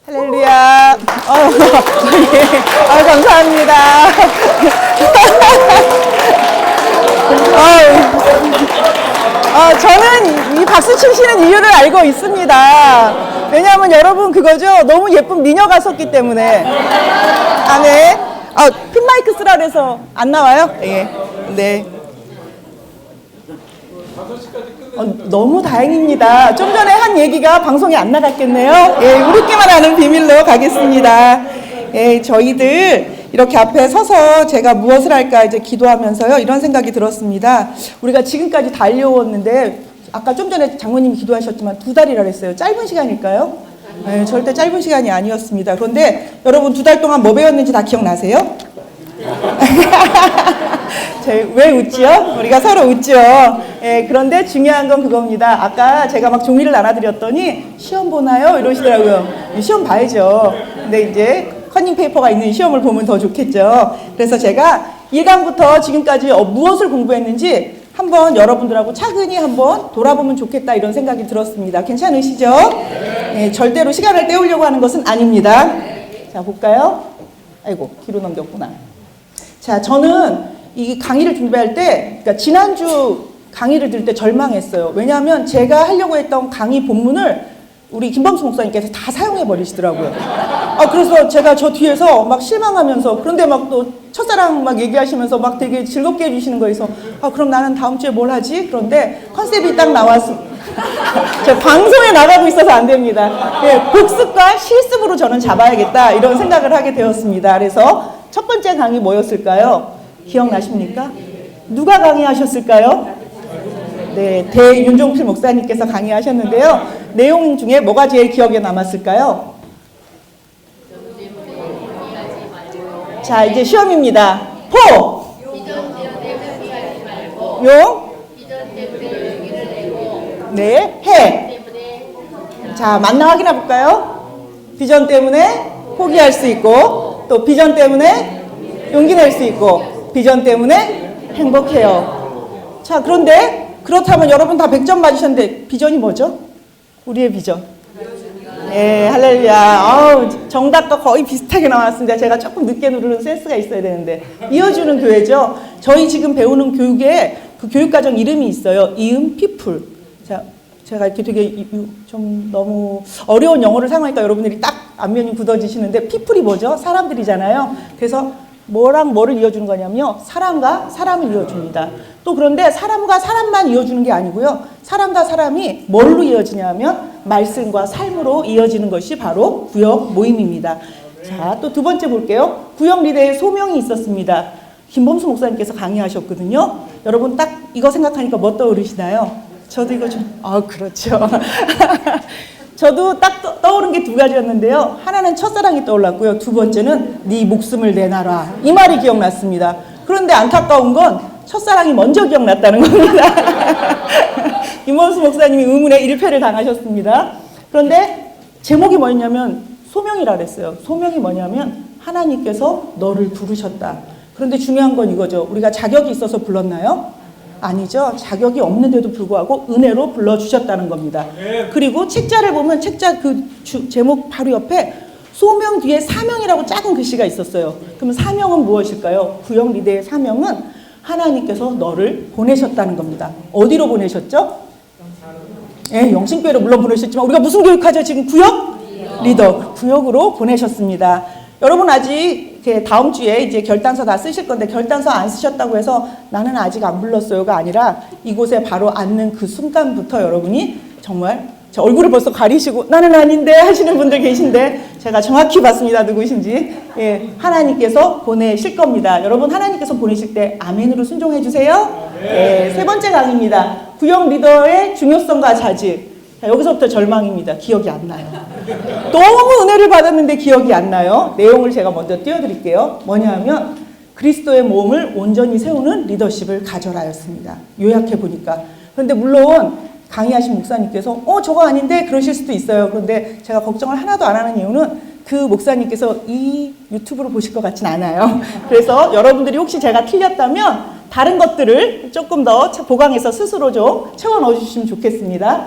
할렐루야. 감사합니다. 저는 이 박수 치시는 이유를 알고 있습니다. 왜냐하면 여러분 그거죠. 너무 예쁜 미녀가 섰기 때문에. 아멘. 큰 마이크 쓰라 그래서 안 나와요? 예. 네. 너무 다행입니다. 좀 전에 한 얘기가 방송에 안 나갔겠네요. 예, 우리끼만 아는 비밀로 가겠습니다. 예, 저희들 이렇게 앞에 서서 제가 무엇을 할까 이제 기도하면서요, 이런 생각이 들었습니다. 우리가 지금까지 달려왔는데, 아까 좀 전에 장모님이 기도하셨지만 2달이라 그랬어요. 짧은 시간일까요? 네, 절대 짧은 시간이 아니었습니다. 그런데 여러분 2달 동안 뭐 배웠는지 다 기억나세요? 왜 웃지요? 우리가 서로 웃죠. 예, 그런데 중요한 건 그겁니다. 아까 제가 막 종이를 나눠드렸더니 시험 보나요? 이러시더라고요. 시험 봐야죠. 근데 이제 커닝 페이퍼가 있는 시험을 보면 더 좋겠죠. 그래서 제가 1강부터 지금까지 무엇을 공부했는지 한번 여러분들하고 차근히 한번 돌아보면 좋겠다, 이런 생각이 들었습니다. 괜찮으시죠? 예, 절대로 시간을 때우려고 하는 것은 아닙니다. 자, 볼까요? 아이고, 뒤로 넘겼구나. 자, 저는 이 강의를 준비할 때, 그러니까 지난주 강의를 들을 때 절망했어요. 왜냐하면 제가 하려고 했던 강의 본문을 우리 김범수 목사님께서 다 사용해 버리시더라고요. 그래서 제가 저 뒤에서 막 실망하면서, 그런데 막 또 첫사랑 막 얘기하시면서 막 되게 즐겁게 해주시는 거에서, 그럼 나는 다음 주에 뭘 하지? 그런데 컨셉이 딱 나왔어. 제가 방송에 나가고 있어서 안 됩니다. 예, 복습과 실습으로 저는 잡아야겠다, 이런 생각을 하게 되었습니다. 그래서 첫 번째 강의 뭐였을까요? 기억나십니까? 누가 강의하셨을까요? 네, 대윤종필 목사님께서 강의하셨는데요. 내용 중에 뭐가 제일 기억에 남았을까요? 자, 이제 시험입니다. 포! 용? 네, 해! 자, 맞나 확인해 볼까요? 비전 때문에 포기할 수 있고, 또 비전 때문에 용기 낼 수 있고, 비전 때문에 행복해요. 자, 그런데 그렇다면 여러분 다 100점 맞으셨는데 비전이 뭐죠? 우리의 비전. 네, 할렐루야. 정답과 거의 비슷하게 나왔습니다. 제가 조금 늦게 누르는 센스가 있어야 되는데. 이어주는 교회죠. 저희 지금 배우는 교육에 그 교육과정 이름이 있어요. 이음 피플. 자, 제가 이렇게 되게 좀 너무 어려운 영어를 사용하니까 여러분들이 딱 안면이 굳어지시는데, 피플이 뭐죠? 사람들이잖아요. 그래서 뭐랑 뭐를 이어주는 거냐면요, 사람과 사람을 이어줍니다. 또 그런데 사람과 사람만 이어주는 게 아니고요, 사람과 사람이 뭘로 이어지냐면 말씀과 삶으로 이어지는 것이 바로 구역 모임입니다. 자, 또 두 번째 볼게요. 구역 리더의 소명이 있었습니다. 김범수 목사님께서 강의하셨거든요. 여러분 딱 이거 생각하니까 뭐 떠오르시나요? 저도 이거 좀, 그렇죠. 저도 딱 떠오른 게 2가지였는데요. 하나는 첫사랑이 떠올랐고요. 2번째는 네 목숨을 내놔라. 이 말이 기억났습니다. 그런데 안타까운 건 첫사랑이 먼저 기억났다는 겁니다. 김범수 목사님이 의문의 1패를 당하셨습니다. 그런데 제목이 뭐였냐면 소명이라 그랬어요. 소명이 뭐냐면 하나님께서 너를 부르셨다. 그런데 중요한 건 이거죠. 우리가 자격이 있어서 불렀나요? 아니죠. 자격이 없는데도 불구하고 은혜로 불러주셨다는 겁니다. 그리고 책자를 보면 책자 제목 바로 옆에 소명 뒤에 사명이라고 작은 글씨가 있었어요. 그럼 사명은 무엇일까요? 구역 리더의 사명은 하나님께서 너를 보내셨다는 겁니다. 어디로 보내셨죠? 예, 영신교회로 물론 보내셨지만 우리가 무슨 교육하죠? 지금 구역 리더, 구역으로 보내셨습니다. 여러분 아직 다음 주에 이제 결단서 다 쓰실 건데, 결단서 안 쓰셨다고 해서 나는 아직 안 불렀어요가 아니라 이곳에 바로 앉는 그 순간부터 여러분이 정말, 제 얼굴을 벌써 가리시고 나는 아닌데 하시는 분들 계신데, 제가 정확히 봤습니다. 누구신지. 예, 하나님께서 보내실 겁니다. 여러분 하나님께서 보내실 때 아멘으로 순종해 주세요. 예, 세 번째 강의입니다. 구역 리더의 중요성과 자질. 자, 여기서부터 절망입니다. 기억이 안 나요. 너무 은혜를 받았는데 기억이 안 나요. 내용을 제가 먼저 띄워드릴게요. 뭐냐면 그리스도의 몸을 온전히 세우는 리더십을 가져라였습니다. 요약해 보니까. 그런데 물론 강의하신 목사님께서 저거 아닌데 그러실 수도 있어요. 그런데 제가 걱정을 하나도 안 하는 이유는 그 목사님께서 이 유튜브를 보실 것 같진 않아요. 그래서 여러분들이 혹시 제가 틀렸다면 다른 것들을 조금 더 보강해서 스스로 좀 채워 넣어주시면 좋겠습니다.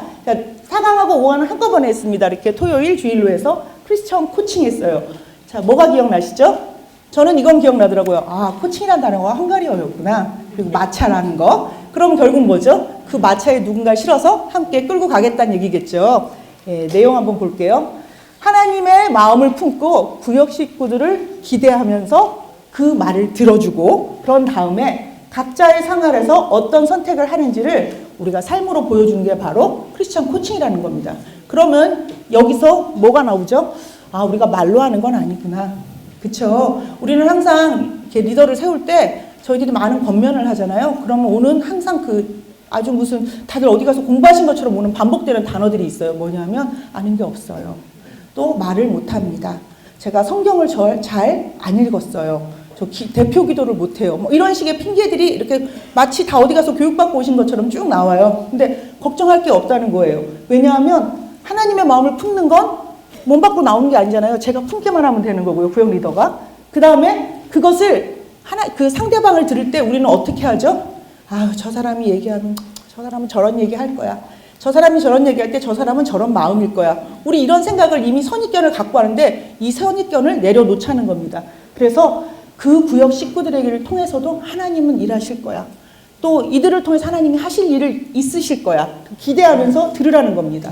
4강하고 5강은 한꺼번에 했습니다. 이렇게 토요일, 주일로 해서. 크리스천 코칭 했어요. 자, 뭐가 기억나시죠? 저는 이건 기억나더라고요. 아, 코칭이라는 단어가 헝가리어였구나. 그리고 마차라는 거. 그럼 결국 뭐죠? 그 마차에 누군가 실어서 함께 끌고 가겠다는 얘기겠죠. 예, 내용 한번 볼게요. 하나님의 마음을 품고 구역 식구들을 기대하면서 그 말을 들어주고 그런 다음에 각자의 생활에서 어떤 선택을 하는지를 우리가 삶으로 보여주는 게 바로 크리스천 코칭이라는 겁니다. 그러면 여기서 뭐가 나오죠? 아, 우리가 말로 하는 건 아니구나. 그쵸? 우리는 항상 이렇게 리더를 세울 때 저희들이 많은 권면을 하잖아요. 그러면 오는 항상 아주 무슨 다들 어디 가서 공부하신 것처럼 오는 반복되는 단어들이 있어요. 뭐냐면 아는 게 없어요. 또 말을 못합니다. 제가 성경을 잘 안 읽었어요. 저 대표 기도를 못해요. 뭐 이런 식의 핑계들이 이렇게 마치 다 어디 가서 교육받고 오신 것처럼 쭉 나와요. 근데 걱정할 게 없다는 거예요. 왜냐하면 하나님의 마음을 품는 건 몸 밖으로 나오는 게 아니잖아요. 제가 품기만 하면 되는 거고요. 구역 리더가. 그 다음에 그것을 그 상대방을 들을 때 우리는 어떻게 하죠? 아, 저 사람이 얘기하면 저 사람은 저런 얘기할 거야. 저 사람이 저런 얘기할 때 저 사람은 저런 마음일 거야. 우리 이런 생각을 이미 선입견을 갖고 하는데 이 선입견을 내려놓자는 겁니다. 그래서 그 구역 식구들에게를 통해서도 하나님은 일하실 거야. 또 이들을 통해서 하나님이 하실 일을 있으실 거야. 기대하면서 들으라는 겁니다.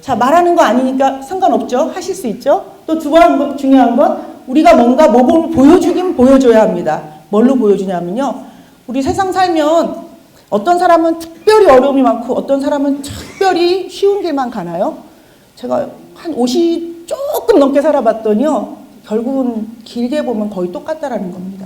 자, 말하는 거 아니니까 상관없죠. 하실 수 있죠. 또 두 번째 중요한 건 우리가 뭔가 모범을 보여주긴 보여줘야 합니다. 뭘로 보여주냐면요. 우리 세상 살면 어떤 사람은 특별히 어려움이 많고 어떤 사람은 특별히 쉬운 길만 가나요? 제가 한 50 조금 넘게 살아봤더니요. 결국은 길게 보면 거의 똑같다라는 겁니다.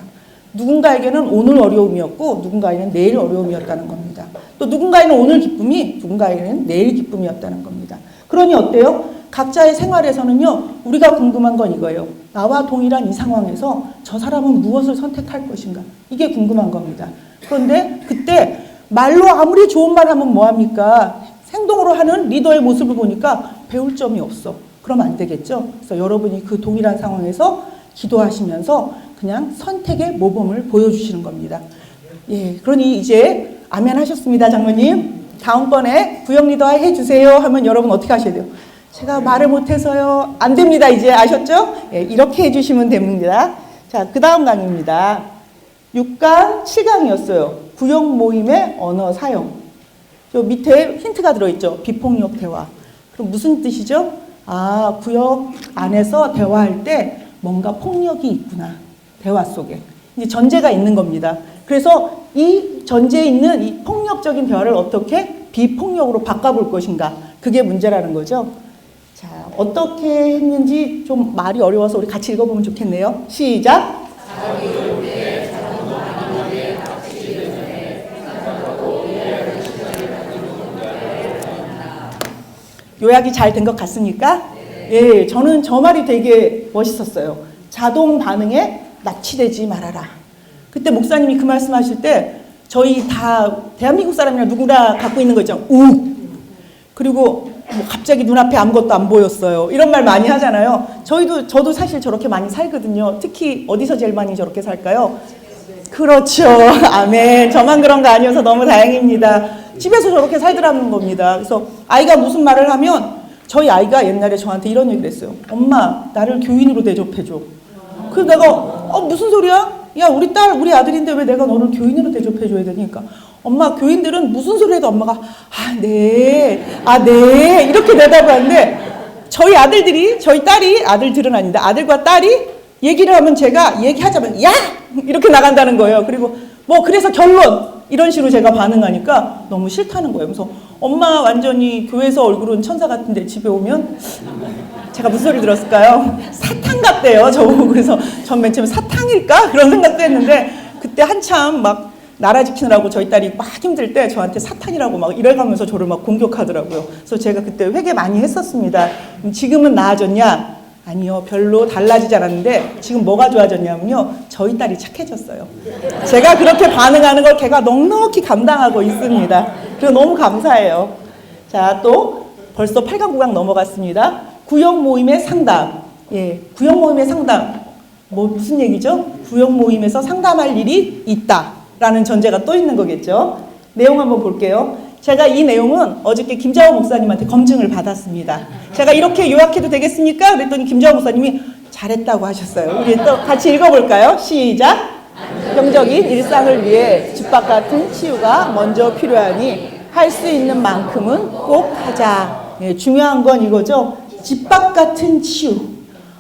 누군가에게는 오늘 어려움이었고 누군가에게는 내일 어려움이었다는 겁니다. 또 누군가에게는 오늘 기쁨이 누군가에게는 내일 기쁨이었다는 겁니다. 그러니 어때요? 각자의 생활에서는요. 우리가 궁금한 건 이거예요. 나와 동일한 이 상황에서 저 사람은 무엇을 선택할 것인가? 이게 궁금한 겁니다. 그런데 그때 말로 아무리 좋은 말 하면 뭐합니까? 행동으로 하는 리더의 모습을 보니까 배울 점이 없어. 그러면 안 되겠죠? 그래서 여러분이 그 동일한 상황에서 기도하시면서 그냥 선택의 모범을 보여주시는 겁니다. 예, 그러니 이제 아멘 하셨습니다, 장로님. 다음번에 구역 리더 해주세요 하면 여러분 어떻게 하셔야 돼요? 제가 말을 못해서요. 안 됩니다. 이제 아셨죠? 예, 이렇게 해주시면 됩니다. 자, 그 다음 강의입니다. 6강, 7강이었어요. 구역 모임의 언어 사용. 저 밑에 힌트가 들어있죠. 비폭력 대화. 그럼 무슨 뜻이죠? 아, 구역 안에서 대화할 때 뭔가 폭력이 있구나. 대화 속에. 이제 전제가 있는 겁니다. 그래서 이 전제에 있는 이 폭력적인 대화를 어떻게 비폭력으로 바꿔볼 것인가. 그게 문제라는 거죠. 자, 어떻게 했는지 좀 말이 어려워서 우리 같이 읽어보면 좋겠네요. 시작. 요약이 잘 된 것 같습니까? 예, 저는 저 말이 되게 멋있었어요. 자동 반응에 납치되지 말아라. 그때 목사님이 그 말씀하실 때 저희 다 대한민국 사람이나 누구나 갖고 있는 거 있죠. 우. 그리고 뭐 갑자기 눈앞에 아무것도 안 보였어요. 이런 말 많이 하잖아요. 저도 사실 저렇게 많이 살거든요. 특히 어디서 제일 많이 저렇게 살까요? 그렇죠. 아멘. 저만 그런 거 아니어서 너무 다행입니다. 집에서 저렇게 살더라는 겁니다. 그래서 아이가 무슨 말을 하면 저희 아이가 옛날에 저한테 이런 얘기를 했어요. 엄마, 나를 교인으로 대접해줘. 그래서 내가 무슨 소리야? 야, 우리 딸, 우리 아들인데 왜 내가 너를 교인으로 대접해줘야 되니까? 엄마, 교인들은 무슨 소리 해도 엄마가 네, 네 이렇게 대답을 하는데 저희 딸이, 아들들은 아닌데 아들과 딸이 얘기를 하면 제가 얘기하자면 야! 이렇게 나간다는 거예요. 그리고 그래서 결론! 이런 식으로 제가 반응하니까 너무 싫다는 거예요. 그래서 엄마 완전히 교회에서 얼굴은 천사 같은데 집에 오면 제가 무슨 소리 들었을까요? 사탕 같대요, 저보고. 그래서 전 맨 처음에 사탕일까? 그런 생각도 했는데 그때 한참 막 나라 지키느라고 저희 딸이 막 힘들 때 저한테 사탄이라고 막 이래가면서 저를 막 공격하더라고요. 그래서 제가 그때 회개 많이 했었습니다. 지금은 나아졌냐? 아니요, 별로 달라지지 않았는데 지금 뭐가 좋아졌냐면요. 저희 딸이 착해졌어요. 제가 그렇게 반응하는 걸 걔가 넉넉히 감당하고 있습니다. 그래서 너무 감사해요. 자, 또 벌써 8강 9강 넘어갔습니다. 구역 모임의 상담. 예, 구역 모임의 상담. 무슨 얘기죠? 구역 모임에서 상담할 일이 있다라는 전제가 또 있는 거겠죠. 내용 한번 볼게요. 제가 이 내용은 어저께 김자호 목사님한테 검증을 받았습니다. 제가 이렇게 요약해도 되겠습니까? 그랬더니 김자호 목사님이 잘했다고 하셨어요. 우리 또 같이 읽어볼까요? 시작! 긍정적인 일상을 위해 집밥 같은 치유가 먼저 필요하니 할 수 있는 만큼은 꼭 하자. 네, 중요한 건 이거죠. 집밥 같은 치유.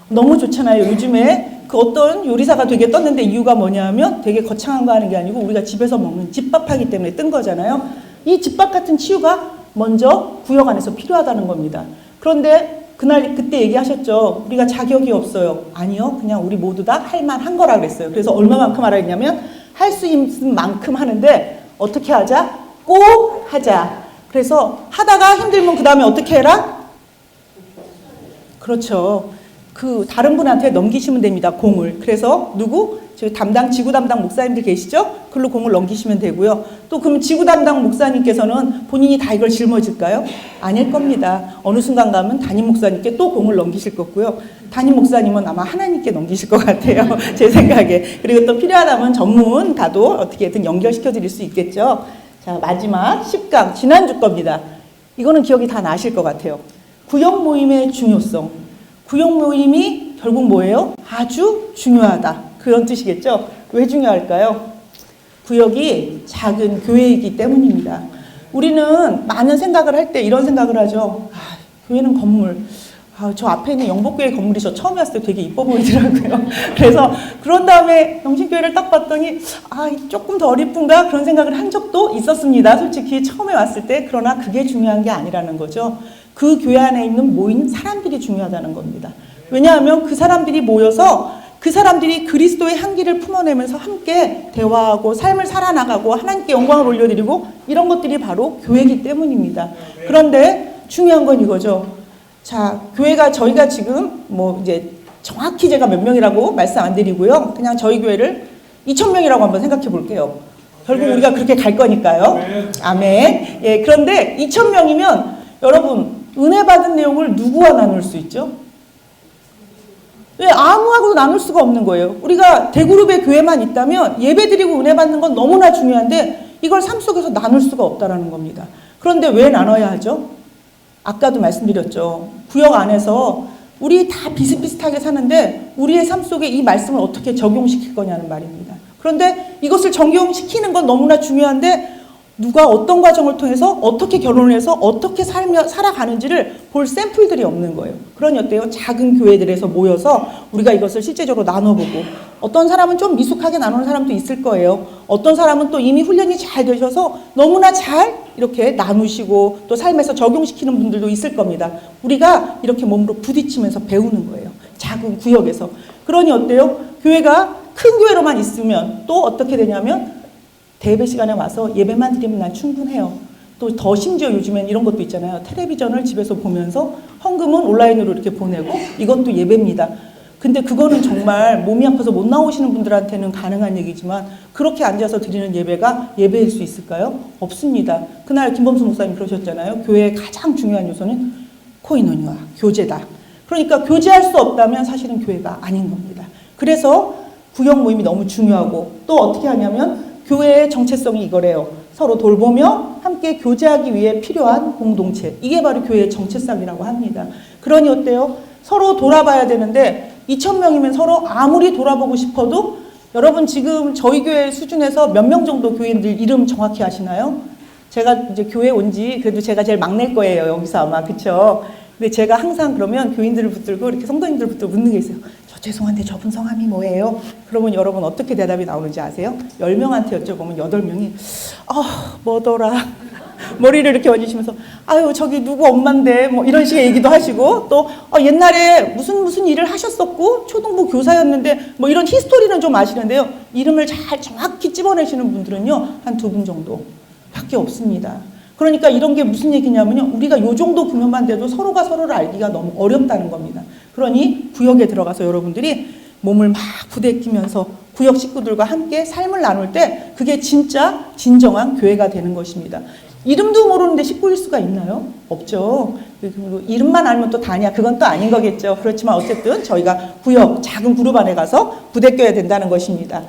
너무 좋잖아요. 요즘에 그 어떤 요리사가 되게 떴는데 이유가 뭐냐면 되게 거창한 거 하는 게 아니고 우리가 집에서 먹는 집밥하기 때문에 뜬 거잖아요. 이 집밥 같은 치유가 먼저 구역 안에서 필요하다는 겁니다. 그런데 그때 얘기하셨죠. 우리가 자격이 없어요. 아니요. 그냥 우리 모두 다 할 만한 거라 그랬어요. 그래서 얼마만큼 하라 했냐면 할 수 있는 만큼 하는데 어떻게 하자? 꼭 하자. 그래서 하다가 힘들면 그 다음에 어떻게 해라? 그렇죠. 다른 분한테 넘기시면 됩니다. 공을. 그래서 누구? 지구 담당 목사님들 계시죠? 그걸로 공을 넘기시면 되고요. 또 그럼 지구 담당 목사님께서는 본인이 다 이걸 짊어질까요? 아닐 겁니다. 어느 순간 가면 담임 목사님께 또 공을 넘기실 거고요. 담임 목사님은 아마 하나님께 넘기실 것 같아요. 제 생각에. 그리고 또 필요하다면 전문가도 어떻게든 연결시켜 드릴 수 있겠죠. 자, 마지막 10강 지난주 겁니다. 이거는 기억이 다 나실 것 같아요. 구역 모임의 중요성. 구역 모임이 결국 뭐예요? 아주 중요하다. 그런 뜻이겠죠? 왜 중요할까요? 구역이 작은 교회이기 때문입니다. 우리는 많은 생각을 할 때 이런 생각을 하죠. 교회는 건물. 저 앞에 있는 영복교회 건물이 저 처음에 왔을 때 되게 이뻐 보이더라고요. 그래서 그런 다음에 영신교회를 딱 봤더니 조금 더 이쁜가? 그런 생각을 한 적도 있었습니다. 솔직히 처음에 왔을 때. 그러나 그게 중요한 게 아니라는 거죠. 그 교회 안에 있는 모인 사람들이 중요하다는 겁니다. 왜냐하면 그 사람들이 모여서 그 사람들이 그리스도의 향기를 품어내면서 함께 대화하고 삶을 살아나가고 하나님께 영광을 올려드리고 이런 것들이 바로 교회이기 때문입니다. 그런데 중요한 건 이거죠. 자, 교회가 저희가 지금 이제 정확히 제가 몇 명이라고 말씀 안 드리고요. 그냥 저희 교회를 2,000명이라고 한번 생각해 볼게요. 결국 우리가 그렇게 갈 거니까요. 아멘. 예, 그런데 2,000명이면 여러분 은혜 받은 내용을 누구와 나눌 수 있죠? 왜 아무하고도 나눌 수가 없는 거예요. 우리가 대그룹의 교회만 있다면 예배드리고 은혜 받는 건 너무나 중요한데 이걸 삶 속에서 나눌 수가 없다는 겁니다. 그런데 왜 나눠야 하죠? 아까도 말씀드렸죠. 구역 안에서 우리 다 비슷비슷하게 사는데 우리의 삶 속에 이 말씀을 어떻게 적용시킬 거냐는 말입니다. 그런데 이것을 적용시키는 건 너무나 중요한데 누가 어떤 과정을 통해서 어떻게 결혼을 해서 어떻게 살아가는지를 볼 샘플들이 없는 거예요. 그러니 어때요? 작은 교회들에서 모여서 우리가 이것을 실제적으로 나눠보고 어떤 사람은 좀 미숙하게 나누는 사람도 있을 거예요. 어떤 사람은 또 이미 훈련이 잘 되셔서 너무나 잘 이렇게 나누시고 또 삶에서 적용시키는 분들도 있을 겁니다. 우리가 이렇게 몸으로 부딪히면서 배우는 거예요. 작은 구역에서. 그러니 어때요? 교회가 큰 교회로만 있으면 또 어떻게 되냐면 대예배 시간에 와서 예배만 드리면 난 충분해요. 또 더 심지어 요즘엔 이런 것도 있잖아요. 텔레비전을 집에서 보면서 헌금은 온라인으로 이렇게 보내고 이것도 예배입니다. 근데 그거는 정말 몸이 아파서 못 나오시는 분들한테는 가능한 얘기지만 그렇게 앉아서 드리는 예배가 예배일 수 있을까요? 없습니다. 그날 김범수 목사님 그러셨잖아요. 교회의 가장 중요한 요소는 코이노니와 교제다. 그러니까 교제할 수 없다면 사실은 교회가 아닌 겁니다. 그래서 구역 모임이 너무 중요하고 또 어떻게 하냐면 교회의 정체성이 이거래요. 서로 돌보며 함께 교제하기 위해 필요한 공동체. 이게 바로 교회의 정체성이라고 합니다. 그러니 어때요? 서로 돌아봐야 되는데 2,000명이면 서로 아무리 돌아보고 싶어도 여러분 지금 저희 교회 수준에서 몇 명 정도 교인들 이름 정확히 아시나요? 제가 이제 교회 온 지 그래도 제가 제일 막내일 거예요. 여기서 아마. 그쵸? 근데 제가 항상 그러면 교인들을 붙들고 이렇게 성도님들 붙들고 묻는 게 있어요. 죄송한데 저분 성함이 뭐예요? 그러면 여러분 어떻게 대답이 나오는지 아세요? 10명한테 여쭤보면 8명이 뭐더라? 머리를 이렇게 얹으시면서 아유 저기 누구 엄마인데 뭐 이런 식의 얘기도 하시고 또 옛날에 무슨 일을 하셨었고 초등부 교사였는데 뭐 이런 히스토리는 좀 아시는데요. 이름을 잘 정확히 찝어내시는 분들은요. 한 2분 정도 밖에 없습니다. 그러니까 이런 게 무슨 얘기냐면요. 우리가 요 정도 구면만 돼도 서로가 서로를 알기가 너무 어렵다는 겁니다. 그러니 구역에 들어가서 여러분들이 몸을 막 부대끼면서 구역 식구들과 함께 삶을 나눌 때 그게 진짜 진정한 교회가 되는 것입니다. 이름도 모르는데 식구일 수가 있나요? 없죠. 그리고 이름만 알면 또 다냐? 그건 또 아닌 거겠죠. 그렇지만 어쨌든 저희가 구역, 작은 그룹 안에 가서 부대껴야 된다는 것입니다.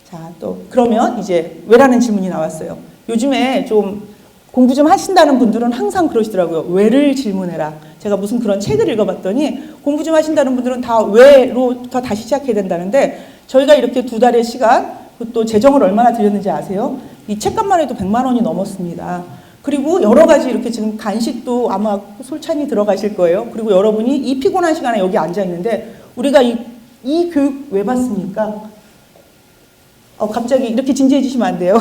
자, 또 그러면 이제 왜라는 질문이 나왔어요. 요즘에 좀 공부 좀 하신다는 분들은 항상 그러시더라고요. 왜를 질문해라. 제가 무슨 그런 책을 읽어봤더니 공부 좀 하신다는 분들은 다 왜로 다시 시작해야 된다는데 저희가 이렇게 2달의 시간, 또 재정을 얼마나 들였는지 아세요? 이 책값만 해도 100만 원이 넘었습니다. 그리고 여러 가지 이렇게 지금 간식도 아마 솔찬히 들어가실 거예요. 그리고 여러분이 이 피곤한 시간에 여기 앉아 있는데 우리가 이 교육 왜 받습니까? 갑자기 이렇게 진지해지시면 안 돼요.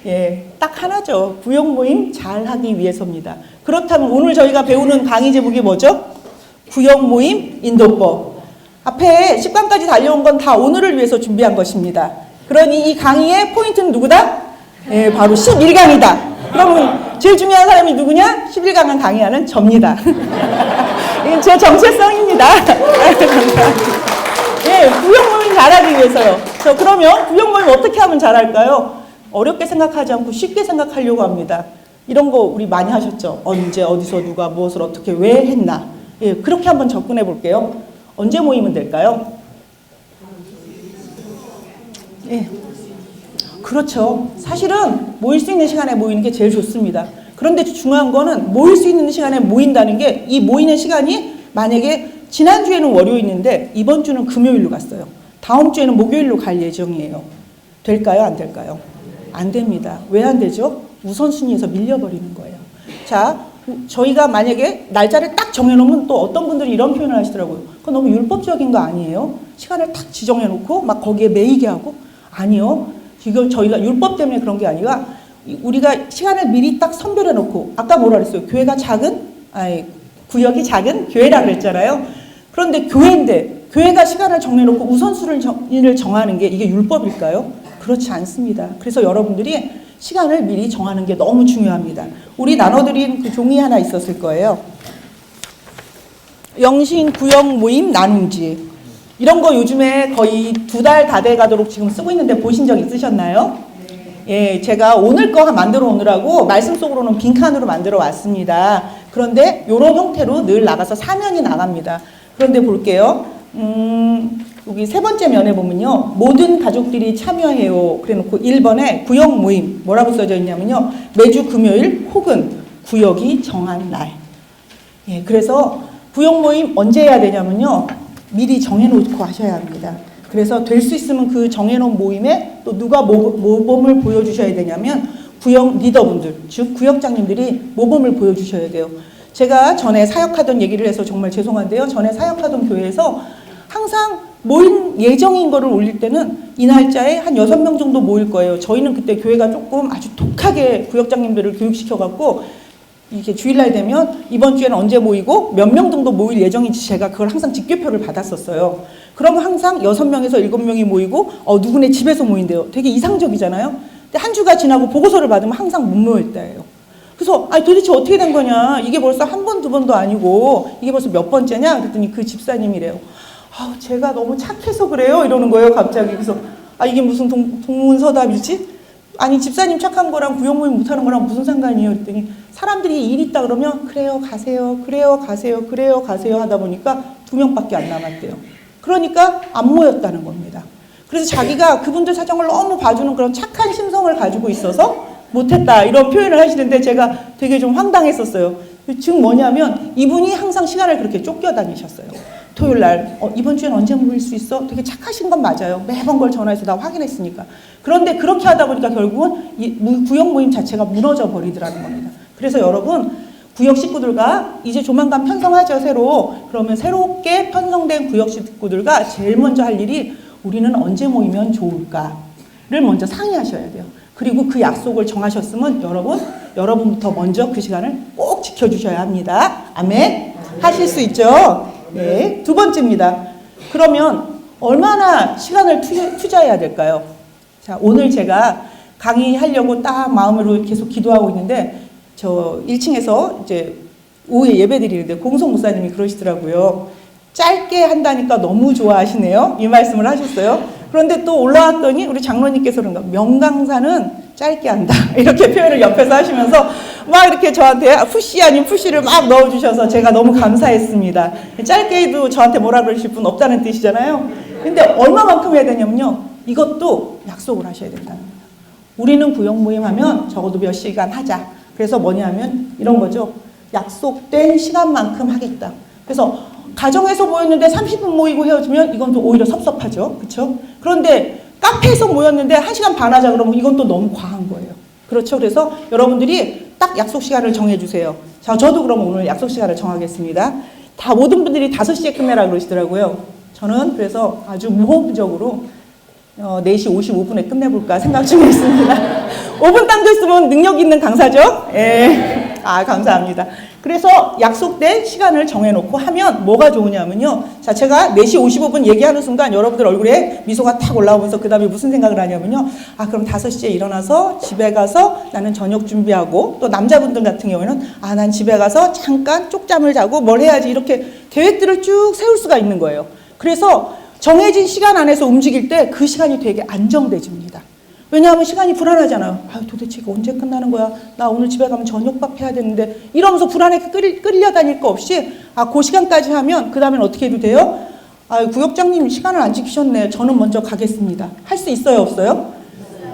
예, 딱 하나죠. 구역 모임 잘 하기 위해서입니다. 그렇다면 오늘 저희가 배우는 강의 제목이 뭐죠? 구역 모임 인도법. 앞에 10강까지 달려온 건 다 오늘을 위해서 준비한 것입니다. 그러니 이 강의의 포인트는 누구다? 예, 바로 11강이다. 그러면 제일 중요한 사람이 누구냐? 11강을 강의하는 접니다. 이건 제 정체성입니다. 예, 구역 모임 잘하기 위해서요. 그러면 구역 모임 어떻게 하면 잘할까요? 어렵게 생각하지 않고 쉽게 생각하려고 합니다. 이런 거 우리 많이 하셨죠? 언제, 어디서, 누가, 무엇을, 어떻게, 왜 했나? 예, 그렇게 한번 접근해 볼게요. 언제 모이면 될까요? 예. 그렇죠. 사실은 모일 수 있는 시간에 모이는 게 제일 좋습니다. 그런데 중요한 거는 모일 수 있는 시간에 모인다는 게 이 모이는 시간이 만약에 지난주에는 월요일인데 이번 주는 금요일로 갔어요. 다음 주에는 목요일로 갈 예정이에요. 될까요? 안 될까요? 안 됩니다. 왜 안 되죠? 우선순위에서 밀려버리는 거예요. 자, 저희가 만약에 날짜를 딱 정해놓으면 또 어떤 분들이 이런 표현을 하시더라고요. 그건 너무 율법적인 거 아니에요? 시간을 딱 지정해놓고 막 거기에 매이게 하고? 아니요. 이건 저희가 율법 때문에 그런 게 아니라 우리가 시간을 미리 딱 선별해놓고 아까 뭐라 그랬어요? 교회가 구역이 작은 교회라 그랬잖아요. 그런데 교회인데 교회가 시간을 정해놓고 우선순위를 정하는 게 이게 율법일까요? 그렇지 않습니다. 그래서 여러분들이 시간을 미리 정하는 게 너무 중요합니다. 우리 나눠드린 그 종이 하나 있었을 거예요. 영신 구역 모임 나눔지. 이런 거 요즘에 거의 2달 다 돼가도록 지금 쓰고 있는데 보신 적 있으셨나요? 예, 제가 오늘 거 만들어 오느라고 말씀 속으로는 빈칸으로 만들어 왔습니다. 그런데 이런 형태로 늘 나가서 사면이 나갑니다. 그런데 볼게요. 여기 3번째 면에 보면요. 모든 가족들이 참여해요. 그래 놓고 1번에 구역 모임. 뭐라고 써져 있냐면요. 매주 금요일 혹은 구역이 정한 날. 예, 그래서 구역 모임 언제 해야 되냐면요. 미리 정해놓고 하셔야 합니다. 그래서 될 수 있으면 그 정해놓은 모임에 또 누가 모범을 보여주셔야 되냐면 구역 리더분들, 즉 구역장님들이 모범을 보여주셔야 돼요. 제가 전에 사역하던 얘기를 해서 정말 죄송한데요. 전에 사역하던 교회에서 항상 모임 예정인 거를 올릴 때는 이 날짜에 한 6명 정도 모일 거예요. 저희는 그때 교회가 조금 아주 독하게 구역장님들을 교육시켜갖고 이게 주일날 되면 이번 주에는 언제 모이고 몇 명 정도 모일 예정인지 제가 그걸 항상 직계표를 받았었어요. 그러면 항상 6명에서 7명이 모이고 누구네 집에서 모인대요. 되게 이상적이잖아요. 근데 한 주가 지나고 보고서를 받으면 항상 못 모일 때예요. 그래서 도대체 어떻게 된 거냐. 이게 벌써 한 번, 2번도 아니고 이게 벌써 몇 번째냐. 그랬더니 그 집사님이래요. 제가 너무 착해서 그래요. 이러는 거예요. 갑자기. 그래서 이게 무슨 동문서답이지? 아니 집사님 착한 거랑 구역 모임 못하는 거랑 무슨 상관이에요? 그랬더니 사람들이 일 있다 그러면 그래요 가세요 그래요 가세요 그래요 가세요 하다 보니까 2명밖에 안 남았대요. 그러니까 안 모였다는 겁니다. 그래서 자기가 그분들 사정을 너무 봐주는 그런 착한 심성을 가지고 있어서 못했다 이런 표현을 하시는데 제가 되게 좀 황당했었어요. 즉 뭐냐면 이분이 항상 시간을 그렇게 쫓겨다니셨어요. 토요일 날 이번 주엔 언제 모일 수 있어? 되게 착하신 건 맞아요. 매번 걸 전화해서 다 확인했으니까. 그런데 그렇게 하다 보니까 결국은 이 구역 모임 자체가 무너져 버리더라는 겁니다. 그래서 여러분 구역 식구들과 이제 조만간 편성하죠. 새로. 그러면 새롭게 편성된 구역 식구들과 제일 먼저 할 일이 우리는 언제 모이면 좋을까를 먼저 상의하셔야 돼요. 그리고 그 약속을 정하셨으면 여러분부터 먼저 그 시간을 꼭 지켜주셔야 합니다. 아멘. 하실 수 있죠? 네. 2번째입니다. 그러면 얼마나 시간을 투자해야 될까요? 자, 오늘 제가 강의하려고 딱 마음으로 계속 기도하고 있는데 저 1층에서 이제 오후에 예배 드리는데 공성 목사님이 그러시더라고요. 짧게 한다니까 너무 좋아하시네요. 이 말씀을 하셨어요. 그런데 또 올라왔더니 우리 장로님께서 그런가 명강사는 짧게 한다 이렇게 표현을 옆에서 하시면서 막 이렇게 저한테 푸시 아닌 푸시를 막 넣어주셔서 제가 너무 감사했습니다. 짧게 해도 저한테 뭐라 그러실 분 없다는 뜻이잖아요. 근데 얼마만큼 해야 되냐면요. 이것도 약속을 하셔야 된다는 거예요. 우리는 구역 모임 하면 적어도 몇 시간 하자. 그래서 뭐냐면 이런 거죠. 약속된 시간만큼 하겠다. 그래서 가정에서 모였는데 30분 모이고 헤어지면 이건 또 오히려 섭섭하죠. 그렇죠? 그런데 카페에서 모였는데 1시간 반 하자 그러면 이건 또 너무 과한 거예요. 그렇죠? 그래서 여러분들이 딱 약속 시간을 정해주세요. 자, 저도 그럼 오늘 약속 시간을 정하겠습니다. 다 모든 분들이 5시에 끝내라 그러시더라고요. 저는 그래서 아주 무호흡적으로 4시 55분에 끝내볼까 생각 중에 있습니다. 5분 땀도 있으면 능력 있는 강사죠? 예. 아, 감사합니다. 그래서 약속된 시간을 정해놓고 하면 뭐가 좋으냐면요. 자, 제가 4시 55분 얘기하는 순간 여러분들 얼굴에 미소가 탁 올라오면서 그 다음에 무슨 생각을 하냐면요. 아, 그럼 5시에 일어나서 집에 가서 나는 저녁 준비하고 또 남자분들 같은 경우에는 아, 난 집에 가서 잠깐 쪽잠을 자고 뭘 해야지 이렇게 계획들을 쭉 세울 수가 있는 거예요. 그래서 정해진 시간 안에서 움직일 때 그 시간이 되게 안정돼집니다. 왜냐하면 시간이 불안하잖아요. 아, 도대체 이거 언제 끝나는 거야? 나 오늘 집에 가면 저녁밥 해야 되는데 이러면서 불안하게 끌려다닐 거 없이 아, 그 시간까지 하면 그 다음엔 어떻게 해도 돼요? 아, 구역장님 시간을 안 지키셨네. 저는 먼저 가겠습니다. 할 수 있어요, 없어요?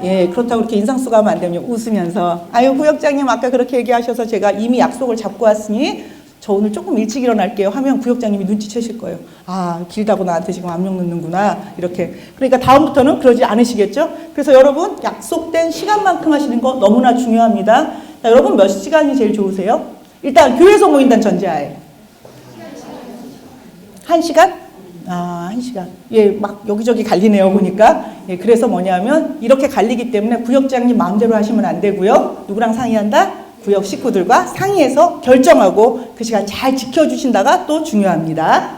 예, 그렇다고 그렇게 인상 쓰고 하면 안 되면 웃으면서 아유, 구역장님 아까 그렇게 얘기하셔서 제가 이미 약속을 잡고 왔으니 저 오늘 조금 일찍 일어날게요 하면 구역장님이 눈치채실 거예요. 아, 길다고 나한테 지금 압력 넣는구나. 이렇게. 그러니까 다음부터는 그러지 않으시겠죠? 그래서 여러분 약속된 시간만큼 하시는 거 너무나 중요합니다. 자, 여러분 몇 시간이 제일 좋으세요? 일단 교회에서 모인다는 전제하에 1시간? 아, 1시간. 예, 막 여기저기 갈리네요, 보니까. 예, 그래서 뭐냐면 이렇게 갈리기 때문에 구역장님 마음대로 하시면 안 되고요. 누구랑 상의한다? 구역 식구들과 상의해서 결정하고 그 시간 잘 지켜주신다가 또 중요합니다.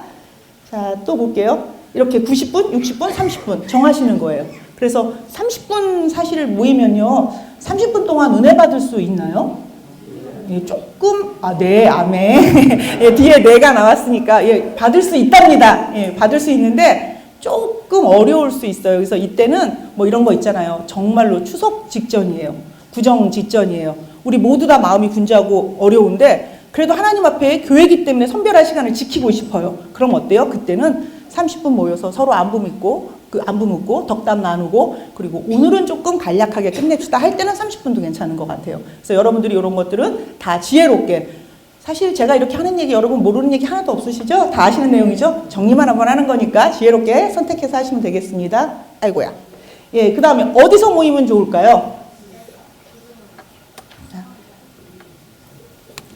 자, 또 볼게요. 이렇게 90분, 60분, 30분 정하시는 거예요. 그래서 30분 사실 모이면요. 30분 동안 은혜 받을 수 있나요? 예, 조금, 아, 네, 아멘. 예, 뒤에 네가 나왔으니까, 예, 받을 수 있답니다. 예, 받을 수 있는데 조금 어려울 수 있어요. 그래서 이때는 뭐 이런 거 있잖아요. 정말로 추석 직전이에요. 구정 직전이에요. 우리 모두 다 마음이 분주하고 어려운데 그래도 하나님 앞에 교회이기 때문에 선별할 시간을 지키고 싶어요. 그럼 어때요? 그때는 30분 모여서 서로 안부 묻고 덕담 나누고 그리고 오늘은 조금 간략하게 끝냅시다 할 때는 30분도 괜찮은 것 같아요. 그래서 여러분들이 이런 것들은 다 지혜롭게 사실 제가 이렇게 하는 얘기 여러분 모르는 얘기 하나도 없으시죠? 다 아시는 내용이죠? 정리만 한번 하는 거니까 지혜롭게 선택해서 하시면 되겠습니다. 아이고야. 예, 그 다음에 어디서 모이면 좋을까요?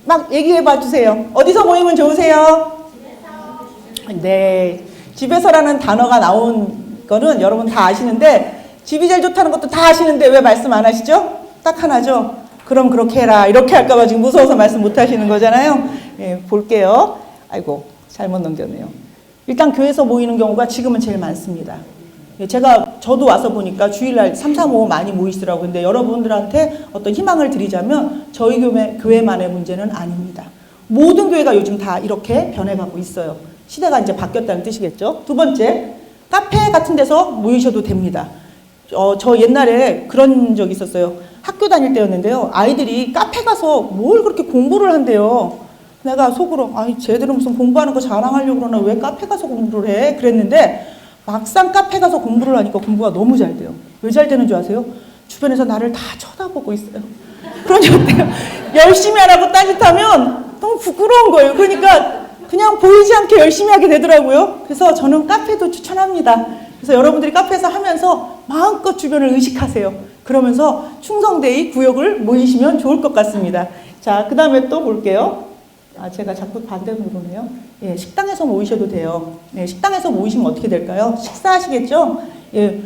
막 얘기해 봐 주세요. 어디서 모이면 좋으세요? 집에서. 네. 집에서라는 단어가 나온 거는 여러분 다 아시는데 집이 제일 좋다는 것도 다 아시는데 왜 말씀 안 하시죠? 딱 하나죠. 그럼 그렇게 해라. 이렇게 할까 봐 지금 무서워서 말씀 못 하시는 거잖아요. 예, 볼게요. 아이고, 잘못 넘겼네요. 일단 교회에서 모이는 경우가 지금은 제일 많습니다. 저도 와서 보니까 주일날 3, 4, 5 많이 모이시더라고요. 근데 여러분들한테 어떤 희망을 드리자면 저희 교회만의 문제는 아닙니다. 모든 교회가 요즘 다 이렇게 변해가고 있어요. 시대가 이제 바뀌었다는 뜻이겠죠. 두 번째, 카페 같은 데서 모이셔도 됩니다. 저 옛날에 그런 적이 있었어요. 학교 다닐 때였는데요. 아이들이 카페 가서 뭘 그렇게 공부를 한대요. 내가 속으로 아이 쟤들은 무슨 공부하는 거 자랑하려고 그러나 왜 카페 가서 공부를 해? 그랬는데 막상 카페 가서 공부를 하니까 공부가 너무 잘 돼요. 왜 잘 되는 줄 아세요? 주변에서 나를 다 쳐다보고 있어요. 그러니 어때요? 열심히 하라고 딴짓하면 너무 부끄러운 거예요. 그러니까 그냥 보이지 않게 열심히 하게 되더라고요. 그래서 저는 카페도 추천합니다. 그래서 여러분들이 카페에서 하면서 마음껏 주변을 의식하세요. 그러면서 충성되이 구역을 모이시면 좋을 것 같습니다. 자, 그 다음에 또 볼게요. 아, 제가 자꾸 반대로 그러네요. 예, 식당에서 모이셔도 돼요. 네, 식당에서 모이시면 어떻게 될까요? 식사하시겠죠? 예,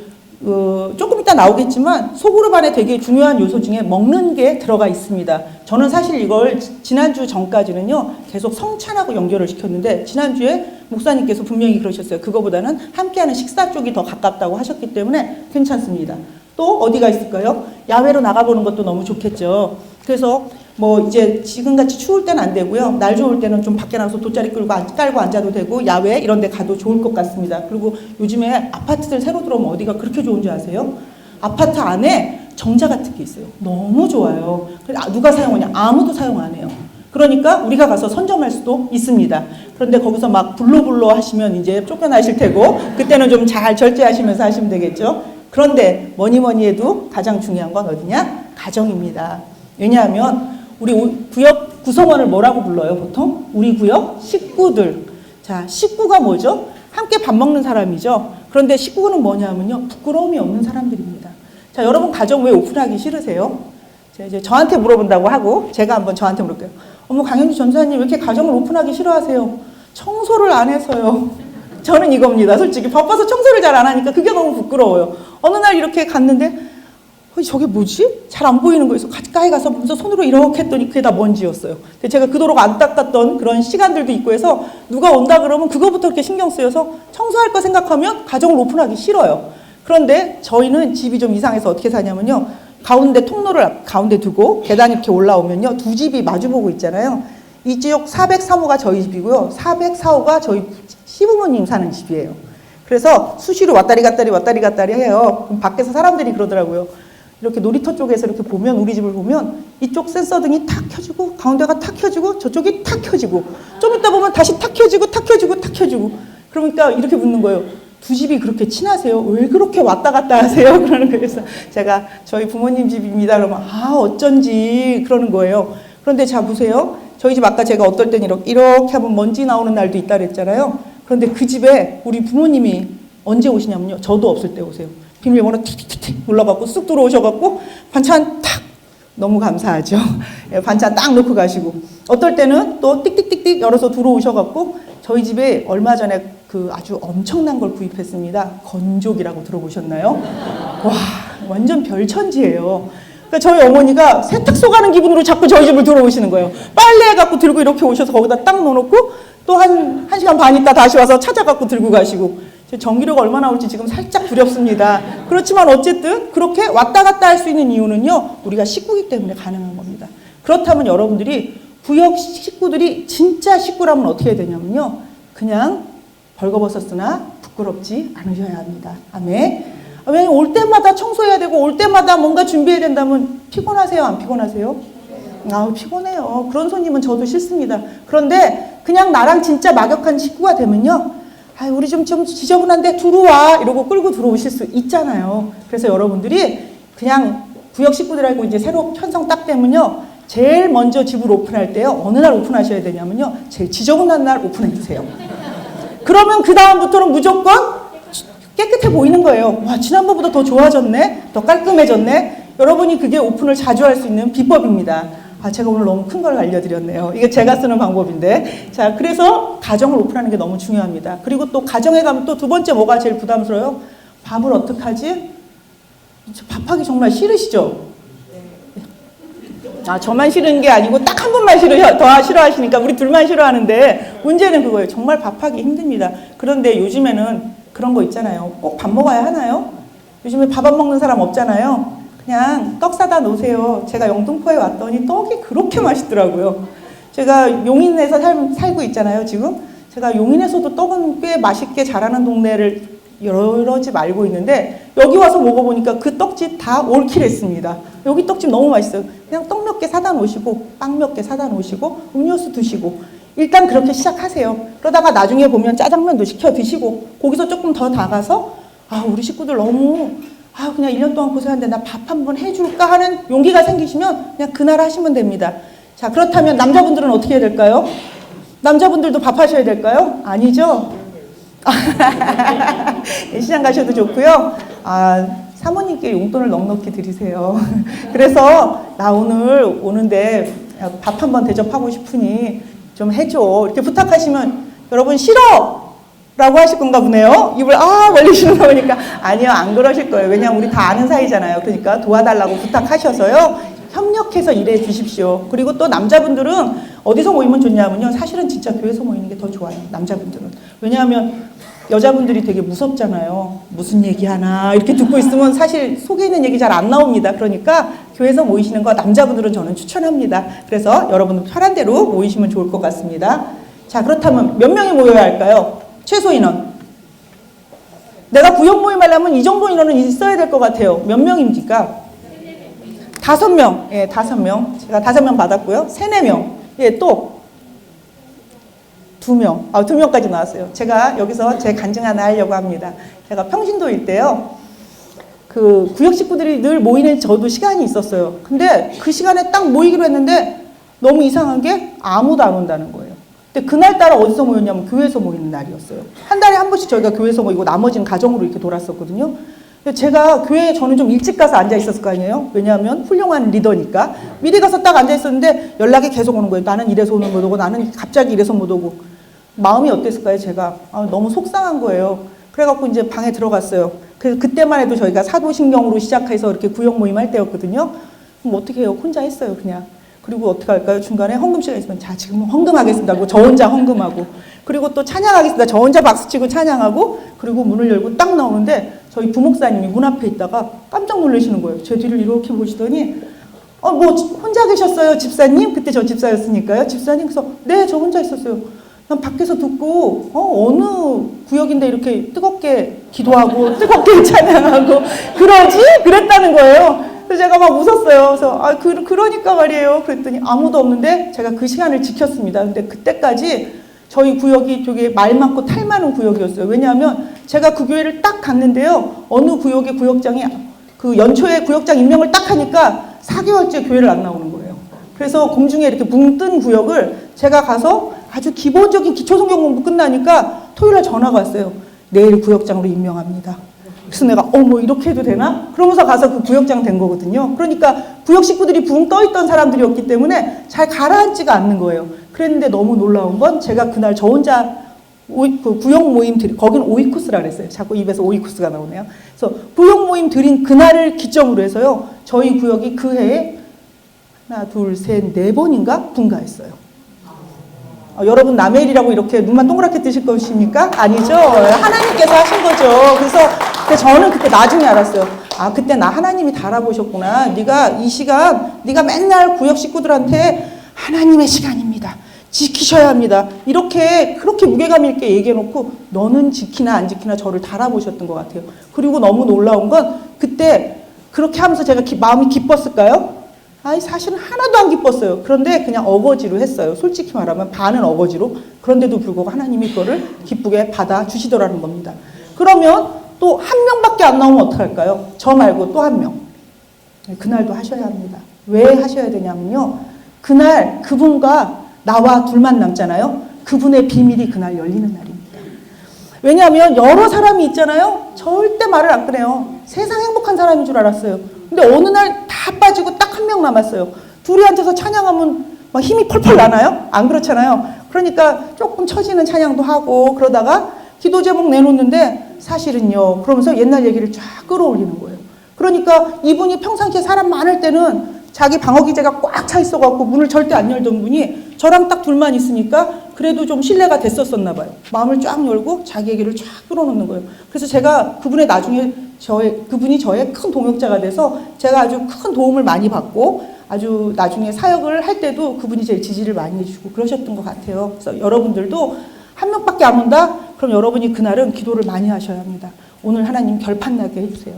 조금 이따 나오겠지만 소그룹 안에 되게 중요한 요소 중에 먹는 게 들어가 있습니다. 저는 사실 이걸 지난주 전까지는요 계속 성찬하고 연결을 시켰는데 지난주에 목사님께서 분명히 그러셨어요. 그거보다는 함께하는 식사 쪽이 더 가깝다고 하셨기 때문에 괜찮습니다. 또 어디가 있을까요? 야외로 나가보는 것도 너무 좋겠죠. 그래서 뭐 이제 지금같이 추울 때는 안 되고요. 날 좋을 때는 좀 밖에 나가서 돗자리 깔고 앉아도 되고 야외 이런 데 가도 좋을 것 같습니다. 그리고 요즘에 아파트들 새로 들어오면 어디가 그렇게 좋은 줄 아세요? 아파트 안에 정자 같은 게 있어요. 너무 좋아요. 누가 사용하냐? 아무도 사용 안 해요. 그러니까 우리가 가서 선점할 수도 있습니다. 그런데 거기서 막 불로불로 하시면 이제 쫓겨나실 테고 그때는 좀 잘 절제하시면서 하시면 되겠죠. 그런데 뭐니 뭐니 해도 가장 중요한 건 어디냐? 가정입니다. 왜냐하면 우리 구역 구성원을 뭐라고 불러요, 보통? 우리 구역 식구들. 자, 식구가 뭐죠? 함께 밥 먹는 사람이죠. 그런데 식구는 뭐냐면요, 부끄러움이 없는 사람들입니다. 자, 여러분 가정 왜 오픈하기 싫으세요? 이제 저한테 물어본다고 하고 제가 한번 저한테 물을게요. 어머, 강현주 전사님 왜 이렇게 가정을 오픈하기 싫어하세요? 청소를 안 해서요. 저는 이겁니다. 솔직히 바빠서 청소를 잘 안 하니까 그게 너무 부끄러워요. 어느 날 이렇게 갔는데 저게 뭐지? 잘 안 보이는 거에서 가까이 가서 먼저 손으로 이렇게 했더니 그게 다 먼지였어요. 근데 제가 그토록 안 닦았던 그런 시간들도 있고 해서 누가 온다 그러면 그거부터 이렇게 신경 쓰여서 청소할 거 생각하면 가정을 오픈하기 싫어요. 그런데 저희는 집이 좀 이상해서 어떻게 사냐면요. 가운데 통로를 가운데 두고 계단 이렇게 올라오면요. 두 집이 마주보고 있잖아요. 이쪽 403호가 저희 집이고요. 404호가 저희 시부모님 사는 집이에요. 그래서 수시로 왔다리 갔다리 해요. 그럼 밖에서 사람들이 그러더라고요. 이렇게 놀이터 쪽에서 이렇게 보면 우리 집을 보면 이쪽 센서등이 탁 켜지고 가운데가 탁 켜지고 저쪽이 탁 켜지고 좀 이따 보면 다시 탁 켜지고 그러니까 이렇게 묻는 거예요. 두 집이 그렇게 친하세요? 왜 그렇게 왔다 갔다 하세요? 그러는 거예요. 그래서 제가 저희 부모님 집입니다. 그러면 어쩐지 그러는 거예요. 그런데 자 보세요. 저희 집 아까 제가 어떨 땐 이렇게 하면 먼지 나오는 날도 있다 그랬잖아요. 그런데 그 집에 우리 부모님이 언제 오시냐면요. 저도 없을 때 오세요. 비밀번호 틱틱틱 눌러갖고 쑥 들어오셔갖고 반찬 탁 너무 감사하죠. 반찬 딱 놓고 가시고 어떨 때는 또 띡띡띡띡 열어서 들어오셔갖고 저희 집에 얼마 전에 그 아주 엄청난 걸 구입했습니다. 건조기라고 들어보셨나요? 와 완전 별천지예요. 그러니까 저희 어머니가 세탁소 가는 기분으로 자꾸 저희 집을 들어오시는 거예요. 빨래 갖고 들고 이렇게 오셔서 거기다 딱 넣어놓고 또 한 시간 반 있다 다시 와서 찾아갖고 들고 가시고 전기료가 얼마 나올지 지금 살짝 두렵습니다. 그렇지만 어쨌든 그렇게 왔다 갔다 할 수 있는 이유는요. 우리가 식구이기 때문에 가능한 겁니다. 그렇다면 여러분들이 구역 식구들이 진짜 식구라면 어떻게 해야 되냐면요. 그냥 벌거벗었으나 부끄럽지 않으셔야 합니다. 아멘. 왜냐면 올 때마다 청소해야 되고 올 때마다 뭔가 준비해야 된다면 피곤하세요? 안 피곤하세요? 피곤해요. 그런 손님은 저도 싫습니다. 그런데 그냥 나랑 진짜 막역한 식구가 되면요. 우리 좀 지저분한데 들어와 이러고 끌고 들어오실 수 있잖아요. 그래서 여러분들이 그냥 구역 식구들하고 이제 새로 편성 딱 되면요. 제일 먼저 집을 오픈할 때요. 어느 날 오픈하셔야 되냐면요. 제일 지저분한 날 오픈해 주세요. 그러면 그 다음부터는 무조건 깨끗해 보이는 거예요. 와, 지난번보다 더 좋아졌네? 더 깔끔해졌네? 여러분이 그게 오픈을 자주 할 수 있는 비법입니다. 제가 오늘 너무 큰 걸 알려드렸네요. 이게 제가 쓰는 방법인데. 자, 그래서 가정을 오픈하는 게 너무 중요합니다. 그리고 또 가정에 가면 또 두 번째 뭐가 제일 부담스러워요? 밥을 어떡하지? 밥하기 정말 싫으시죠? 저만 싫은 게 아니고 딱 한 분만 더 싫어하시니까 우리 둘만 싫어하는데 문제는 그거예요. 정말 밥하기 힘듭니다. 그런데 요즘에는 그런 거 있잖아요. 꼭 밥 먹어야 하나요? 요즘에 밥 안 먹는 사람 없잖아요. 그냥 떡 사다 놓으세요. 제가 영등포에 왔더니 떡이 그렇게 맛있더라고요. 제가 용인에서 살고 있잖아요, 지금. 제가 용인에서도 떡은 꽤 맛있게 자라는 동네를 여러 집 알고 있는데 여기 와서 먹어보니까 그 떡집 다 올킬했습니다. 여기 떡집 너무 맛있어요. 그냥 떡 몇 개 사다 놓으시고 빵 몇 개 사다 놓으시고 음료수 드시고 일단 그렇게 시작하세요. 그러다가 나중에 보면 짜장면도 시켜 드시고 거기서 조금 더 나가서 우리 식구들 너무 그냥 1년 동안 고생하는데 나 밥 한번 해줄까 하는 용기가 생기시면 그냥 그날 하시면 됩니다. 자, 그렇다면 남자분들은 어떻게 해야 될까요? 남자분들도 밥 하셔야 될까요? 아니죠? 시장 가셔도 좋고요. 사모님께 용돈을 넉넉히 드리세요. 그래서 나 오늘 오는데 밥 한번 대접하고 싶으니 좀 해줘. 이렇게 부탁하시면 여러분 싫어! 라고 하실 건가 보네요. 입을 벌리시는 거 보니까 아니요, 안 그러실 거예요. 왜냐하면 우리 다 아는 사이잖아요. 그러니까 도와달라고 부탁하셔서요. 협력해서 일해 주십시오. 그리고 또 남자분들은 어디서 모이면 좋냐면요. 사실은 진짜 교회에서 모이는 게 더 좋아요. 남자분들은. 왜냐하면 여자분들이 되게 무섭잖아요. 무슨 얘기하나 이렇게 듣고 있으면 사실 속에 있는 얘기 잘 안 나옵니다. 그러니까 교회에서 모이시는 거 남자분들은 저는 추천합니다. 그래서 여러분들 편한 대로 모이시면 좋을 것 같습니다. 자, 그렇다면 몇 명이 모여야 할까요? 최소 인원. 내가 구역 모임하려면 이 정도 인원은 있어야 될 것 같아요. 몇 명입니까? 5명. 예, 5명. 제가 5명 받았고요. 3, 4명. 예, 또 2명. 2명까지 나왔어요. 제가 여기서 제 간증 하나 하려고 합니다. 제가 평신도일 때요. 그 구역 식구들이 늘 모이는 저도 시간이 있었어요. 근데 그 시간에 딱 모이기로 했는데 너무 이상한 게 아무도 안 온다는 거예요. 근데 그날따라 어디서 모였냐면 교회에서 모이는 날이었어요. 한 달에 한 번씩 저희가 교회에서 모이고 나머지는 가정으로 이렇게 돌았었거든요. 근데 제가 교회에 저는 좀 일찍 가서 앉아 있었을 거 아니에요. 왜냐하면 훌륭한 리더니까. 미리 가서 딱 앉아 있었는데 연락이 계속 오는 거예요. 나는 이래서 오는 못 오고 나는 갑자기 이래서 못 오고. 마음이 어땠을까요? 제가 너무 속상한 거예요. 그래갖고 이제 방에 들어갔어요. 그래서 그때만 해도 저희가 사도신경으로 시작해서 이렇게 구역 모임 할 때였거든요. 그럼 어떻게 해요? 혼자 했어요, 그냥. 그리고 어떻게 할까요? 중간에 헌금 시간 있으면 자, 지금 헌금하겠습니다 하고 저 혼자 헌금하고, 그리고 또 찬양하겠습니다. 저 혼자 박수치고 찬양하고, 그리고 문을 열고 딱 나오는데 저희 부목사님이 문 앞에 있다가 깜짝 놀라시는 거예요. 제 뒤를 이렇게 보시더니 뭐 혼자 계셨어요, 집사님? 그때 저 집사였으니까요. 집사님? 그래서 네, 저 혼자 있었어요. 난 밖에서 듣고 어느 구역인데 이렇게 뜨겁게 기도하고 뜨겁게 찬양하고 그러지? 그랬다는 거예요. 그래서 제가 막 웃었어요. 그래서 그러니까 말이에요. 그랬더니 아무도 없는데 제가 그 시간을 지켰습니다. 근데 그때까지 저희 구역이 되게 말 많고 탈 많은 구역이었어요. 왜냐하면 제가 그 교회를 딱 갔는데요. 어느 구역의 구역장이 그 연초에 구역장 임명을 딱 하니까 4개월째 교회를 안 나오는 거예요. 그래서 공중에 이렇게 붕 뜬 구역을 제가 가서 아주 기본적인 기초성경 공부 끝나니까 토요일에 전화가 왔어요. 내일 구역장으로 임명합니다. 그래서 내가 뭐 이렇게 해도 되나? 그러면서 가서 그 구역장 된 거거든요. 그러니까 구역 식구들이 붕 떠있던 사람들이었기 때문에 잘 가라앉지가 않는 거예요. 그랬는데 너무 놀라운 건 제가 그날 저 혼자 그 구역 모임 거기는 오이쿠스라 그랬어요. 자꾸 입에서 오이쿠스가 나오네요. 그래서 구역 모임 드린 그날을 기점으로 해서요. 저희 구역이 그 해에 하나, 둘, 셋, 네 번인가 분가했어요. 여러분 남의 일이라고 이렇게 눈만 동그랗게 뜨실 것입니까? 아니죠. 하나님께서 하신 거죠. 그래서 저는 그때 나중에 알았어요. 그때 나 하나님이 달아보셨구나. 네가 이 시간 네가 맨날 구역 식구들한테 하나님의 시간입니다. 지키셔야 합니다. 그렇게 무게감 있게 얘기해놓고 너는 지키나 안 지키나 저를 달아보셨던 것 같아요. 그리고 너무 놀라운 건 그때 그렇게 하면서 제가 마음이 기뻤을까요? 사실은 하나도 안 기뻤어요. 그런데 그냥 어거지로 했어요. 솔직히 말하면 반은 어거지로. 그런데도 불구하고 하나님이 그거를 기쁘게 받아주시더라는 겁니다. 그러면 또 한 명밖에 안 나오면 어떡할까요? 저 말고 또 한 명. 그날도 하셔야 합니다. 왜 하셔야 되냐면요. 그날 그분과 나와 둘만 남잖아요. 그분의 비밀이 그날 열리는 날입니다. 왜냐하면 여러 사람이 있잖아요. 절대 말을 안 꺼내요. 세상 행복한 사람인 줄 알았어요. 근데 어느 날 다 빠지고 딱 한 명 남았어요. 둘이 앉아서 찬양하면 막 힘이 펄펄 나나요? 안 그렇잖아요. 그러니까 조금 처지는 찬양도 하고 그러다가 기도 제목 내놓는데 사실은요. 그러면서 옛날 얘기를 쫙 끌어올리는 거예요. 그러니까 이분이 평상시에 사람 많을 때는 자기 방어 기제가 꽉 차 있어갖고 문을 절대 안 열던 분이 저랑 딱 둘만 있으니까 그래도 좀 신뢰가 됐었었나 봐요. 마음을 쫙 열고 자기 얘기를 쫙 끌어놓는 거예요. 그래서 제가 그분의 나중에 그분이 저의 큰 동역자가 돼서 제가 아주 큰 도움을 많이 받고 아주 나중에 사역을 할 때도 그분이 제 지지를 많이 해주고 그러셨던 것 같아요. 그래서 여러분들도 한 명밖에 안 온다? 그럼 여러분이 그날은 기도를 많이 하셔야 합니다. 오늘 하나님 결판 나게 해주세요.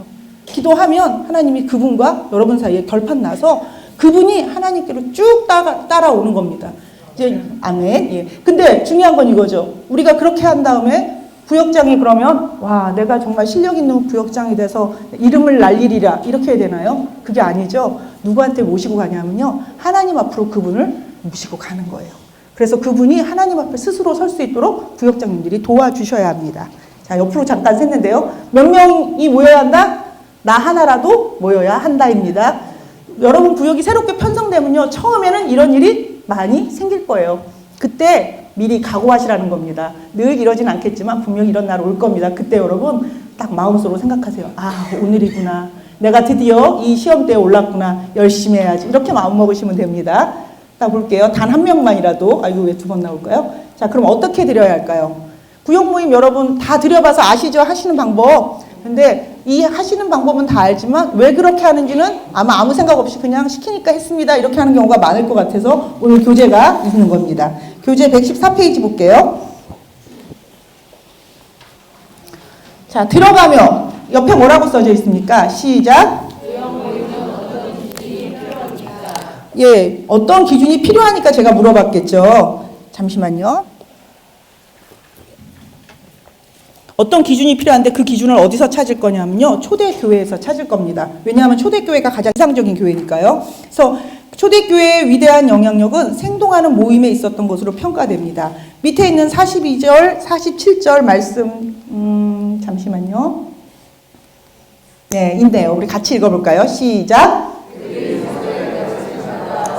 기도하면 하나님이 그분과 여러분 사이에 결판 나서 그분이 하나님께로 쭉 따라오는 겁니다. 이제 아멘. 예. 근데 중요한 건 이거죠. 우리가 그렇게 한 다음에 구역장이 그러면 와 내가 정말 실력 있는 구역장이 돼서 이름을 날리리라 이렇게 해야 되나요? 그게 아니죠. 누구한테 모시고 가냐면요. 하나님 앞으로 그분을 모시고 가는 거예요. 그래서 그분이 하나님 앞에 스스로 설 수 있도록 구역장님들이 도와주셔야 합니다. 자, 옆으로 잠깐 샜는데요. 몇 명이 모여야 한다? 나 하나라도 모여야 한다입니다. 여러분 구역이 새롭게 편성되면요. 처음에는 이런 일이 많이 생길 거예요. 그때 미리 각오하시라는 겁니다. 늘 이러진 않겠지만 분명히 이런 날 올 겁니다. 그때 여러분 딱 마음속으로 생각하세요. 오늘이구나. 내가 드디어 이 시험대에 올랐구나. 열심히 해야지. 이렇게 마음먹으시면 됩니다. 딱 볼게요. 단 한 명만이라도. 왜 두 번 나올까요? 자, 그럼 어떻게 드려야 할까요? 구역 모임 여러분 다 드려봐서 아시죠? 하시는 방법. 근데 이 하시는 방법은 다 알지만 왜 그렇게 하는지는 아마 아무 생각 없이 그냥 시키니까 했습니다. 이렇게 하는 경우가 많을 것 같아서 오늘 교재가 있는 겁니다. 교재 114페이지 볼게요. 자, 들어가며 옆에 뭐라고 써져 있습니까? 시작. 예, 어떤 기준이 필요하니까 제가 물어봤겠죠. 잠시만요. 어떤 기준이 필요한데 그 기준을 어디서 찾을 거냐면요. 초대교회에서 찾을 겁니다. 왜냐하면 초대교회가 가장 이상적인 교회니까요. 그래서 초대교회의 위대한 영향력은 생동하는 모임에 있었던 것으로 평가됩니다. 밑에 있는 42절, 47절 말씀, 잠시만요. 네, 있네요. 우리 같이 읽어볼까요? 시작.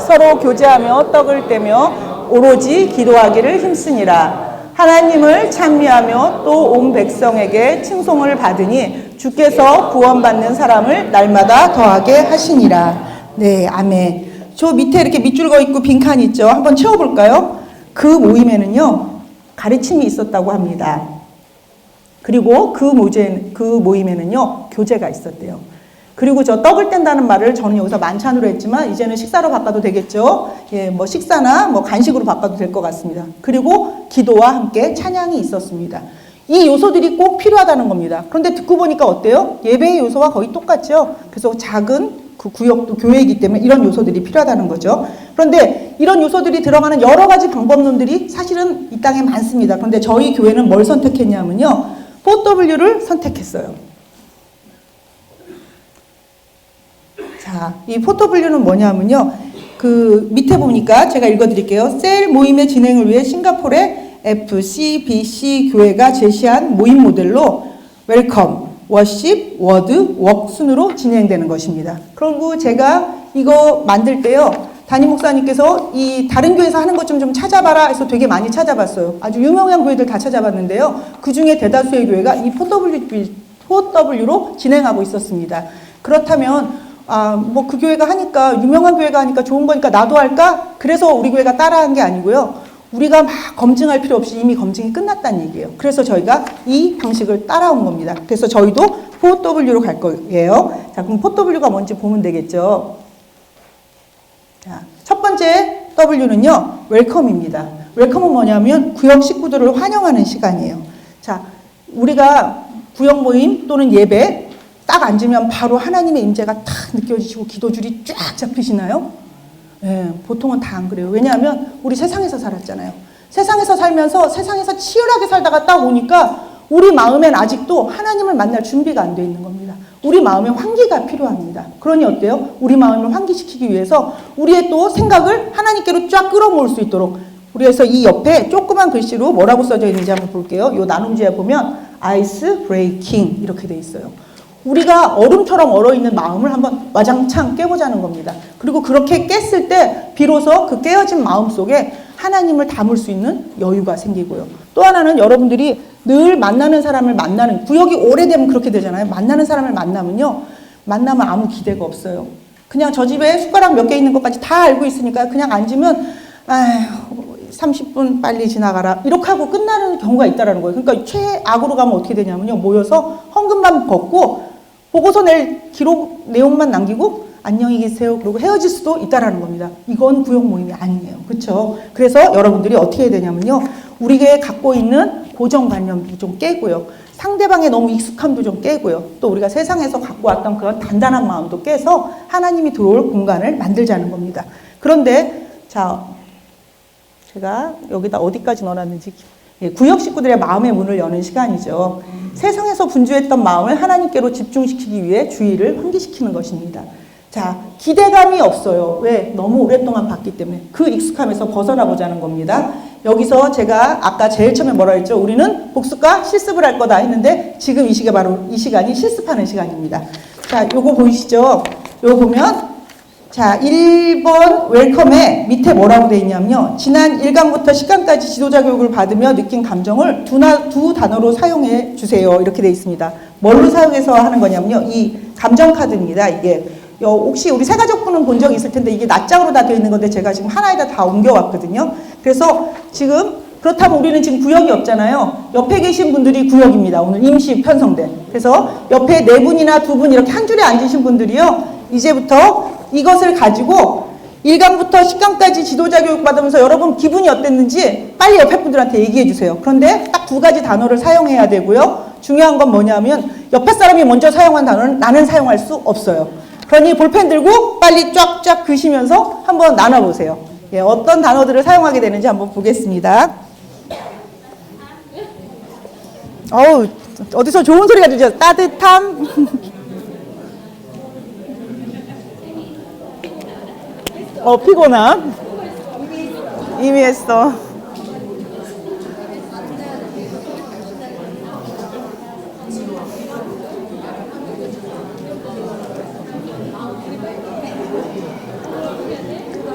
서로 교제하며 떡을 떼며 오로지 기도하기를 힘쓰니라. 하나님을 찬미하며 또 온 백성에게 칭송을 받으니 주께서 구원받는 사람을 날마다 더하게 하시니라. 네, 아멘. 저 밑에 이렇게 밑줄 거 있고 빈칸 있죠? 한번 채워볼까요? 그 모임에는요, 가르침이 있었다고 합니다. 그리고 그 모임에는요, 교제가 있었대요. 그리고 저 떡을 뗀다는 말을 저는 여기서 만찬으로 했지만 이제는 식사로 바꿔도 되겠죠. 예, 뭐 식사나 뭐 간식으로 바꿔도 될 것 같습니다. 그리고 기도와 함께 찬양이 있었습니다. 이 요소들이 꼭 필요하다는 겁니다. 그런데 듣고 보니까 어때요? 예배의 요소와 거의 똑같죠. 그래서 작은 그 구역도 교회이기 때문에 이런 요소들이 필요하다는 거죠. 그런데 이런 요소들이 들어가는 여러 가지 방법론들이 사실은 이 땅에 많습니다. 그런데 저희 교회는 뭘 선택했냐면요. 4W를 선택했어요. 자, 이 4W는 뭐냐면요. 그 밑에 보니까 제가 읽어드릴게요. 셀 모임의 진행을 위해 싱가포르의 FCBC 교회가 제시한 모임 모델로 웰컴, 워십, 워드, 웍 순으로 진행되는 것입니다. 그리고 제가 이거 만들 때요. 담임 목사님께서 이 다른 교회에서 하는 것 좀 찾아봐라 해서 되게 많이 찾아봤어요. 아주 유명한 교회들 다 찾아봤는데요. 그 중에 대다수의 교회가 이 4W로 진행하고 있었습니다. 그렇다면 뭐 그 교회가 하니까 유명한 교회가 하니까 좋은 거니까 나도 할까? 그래서 우리 교회가 따라한 게 아니고요. 우리가 막 검증할 필요 없이 이미 검증이 끝났다는 얘기예요. 그래서 저희가 이 방식을 따라온 겁니다. 그래서 저희도 4W로 갈 거예요. 자, 그럼 4W가 뭔지 보면 되겠죠. 자, 첫 번째 W는요, 웰컴입니다. 웰컴은 뭐냐면 구역 식구들을 환영하는 시간이에요. 자, 우리가 구역 모임 또는 예배 딱 앉으면 바로 하나님의 임재가 탁 느껴지시고 기도줄이 쫙 잡히시나요? 네, 보통은 다 안 그래요. 왜냐하면 우리 세상에서 살았잖아요. 세상에서 살면서 세상에서 치열하게 살다가 딱 오니까 우리 마음엔 아직도 하나님을 만날 준비가 안 돼 있는 겁니다. 우리 마음에 환기가 필요합니다. 그러니 어때요? 우리 마음을 환기시키기 위해서 우리의 또 생각을 하나님께로 쫙 끌어모을 수 있도록 그래서 이 옆에 조그만 글씨로 뭐라고 써져 있는지 한번 볼게요. 이 나눔지에 보면 아이스 브레이킹 이렇게 돼 있어요. 우리가 얼음처럼 얼어있는 마음을 한번 와장창 깨보자는 겁니다. 그리고 그렇게 깼을 때 비로소 그 깨어진 마음 속에 하나님을 담을 수 있는 여유가 생기고요. 또 하나는 여러분들이 늘 만나는 사람을 만나는 구역이 오래되면 그렇게 되잖아요. 만나는 사람을 만나면 아무 기대가 없어요. 그냥 저 집에 숟가락 몇 개 있는 것까지 다 알고 있으니까 그냥 앉으면 30분 빨리 지나가라 이렇게 하고 끝나는 경우가 있다는 거예요. 그러니까 최악으로 가면 어떻게 되냐면요. 모여서 헌금만 걷고 보고서 낼 기록 내용만 남기고 안녕히 계세요. 그리고 헤어질 수도 있다라는 겁니다. 이건 구역 모임이 아니에요. 그렇죠? 그래서 여러분들이 어떻게 해야 되냐면요. 우리가 갖고 있는 고정관념도 좀 깨고요. 상대방의 너무 익숙함도 좀 깨고요. 또 우리가 세상에서 갖고 왔던 그런 단단한 마음도 깨서 하나님이 들어올 공간을 만들자는 겁니다. 그런데 자, 제가 여기다 어디까지 넣어놨는지 구역 식구들의 마음의 문을 여는 시간이죠. 세상에서 분주했던 마음을 하나님께로 집중시키기 위해 주의를 환기시키는 것입니다. 자, 기대감이 없어요. 왜? 너무 오랫동안 봤기 때문에. 그 익숙함에서 벗어나 보자는 겁니다. 여기서 제가 아까 제일 처음에 뭐라 했죠? 우리는 복습과 실습을 할 거다 했는데 지금 이 시간이 바로 이 시간이 실습하는 시간입니다. 자, 요거 보이시죠? 요거 보면 자, 1번 웰컴에 밑에 뭐라고 되어 있냐면요. 지난 1강부터 10강까지 지도자 교육을 받으며 느낀 감정을 두 단어로 사용해 주세요. 이렇게 되어 있습니다. 뭘로 사용해서 하는 거냐면요. 이 감정 카드입니다. 이게 혹시 우리 세가족분은 본 적 있을 텐데 이게 낱장으로 다 되어 있는 건데 제가 지금 하나에다 다 옮겨왔거든요. 그래서 지금 그렇다면 우리는 지금 구역이 없잖아요. 옆에 계신 분들이 구역입니다. 오늘 임시 편성된. 그래서 옆에 4분이나 2분 이렇게 한 줄에 앉으신 분들이요. 이제부터 이것을 가지고 1강부터 10강까지 지도자 교육 받으면서 여러분 기분이 어땠는지 빨리 옆에 분들한테 얘기해 주세요. 그런데 딱 2가지 단어를 사용해야 되고요. 중요한 건 뭐냐면 옆에 사람이 먼저 사용한 단어는 나는 사용할 수 없어요. 그러니 볼펜 들고 빨리 쫙쫙 그시면서 한번 나눠보세요. 예, 어떤 단어들을 사용하게 되는지 한번 보겠습니다. 어우, 어디서 좋은 소리가 들리죠? 따뜻함. 피곤함. 이미 했어.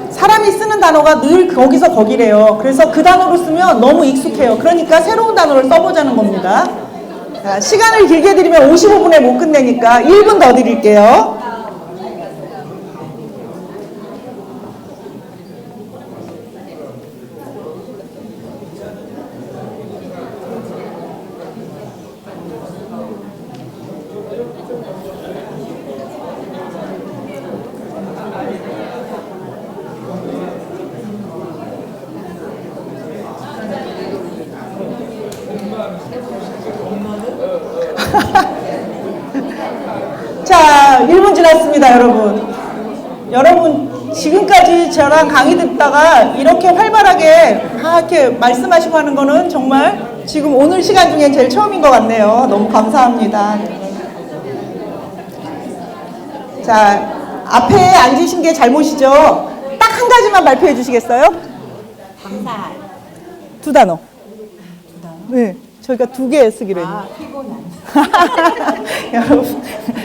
사람이 쓰는 단어가 늘 거기서 거기래요. 그래서 그 단어로 쓰면 너무 익숙해요. 그러니까 새로운 단어를 써보자는 겁니다. 자, 시간을 길게 드리면 55분에 못 끝내니까 1분 더 드릴게요. 자, 1분 지났습니다, 여러분. 여러분, 지금까지 저랑 강의 듣다가 이렇게 활발하게 이렇게 말씀하시고 하는 거는 정말 지금 오늘 시간 중에 제일 처음인 것 같네요. 너무 감사합니다. 자, 앞에 앉으신 게 잘못이죠? 딱 한 가지만 발표해 주시겠어요? 감사. 2단어. 네, 저희가 2개 쓰기로 했는데. 피곤한.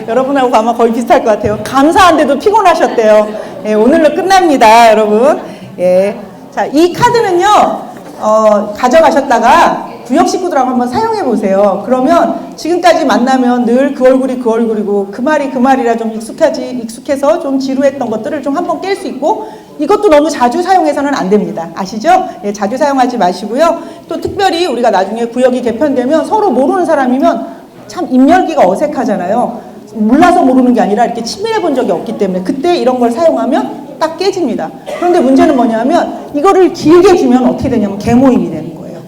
여러분하고 아마 거의 비슷할 것 같아요. 감사한데도 피곤하셨대요. 예, 오늘로 끝납니다, 여러분. 예. 자, 이 카드는요, 가져가셨다가 구역 식구들하고 한번 사용해 보세요. 그러면 지금까지 만나면 늘 그 얼굴이 그 얼굴이고 그 말이 그 말이라 좀 익숙해서 좀 지루했던 것들을 좀 한번 깰 수 있고, 이것도 너무 자주 사용해서는 안 됩니다. 아시죠? 예, 자주 사용하지 마시고요. 또 특별히 우리가 나중에 구역이 개편되면 서로 모르는 사람이면 참 입열기가 어색하잖아요. 몰라서 모르는 게 아니라 이렇게 친밀해 본 적이 없기 때문에 그때 이런 걸 사용하면 딱 깨집니다. 그런데 문제는 뭐냐면 이거를 길게 주면 어떻게 되냐면 개모임이 되는 거예요.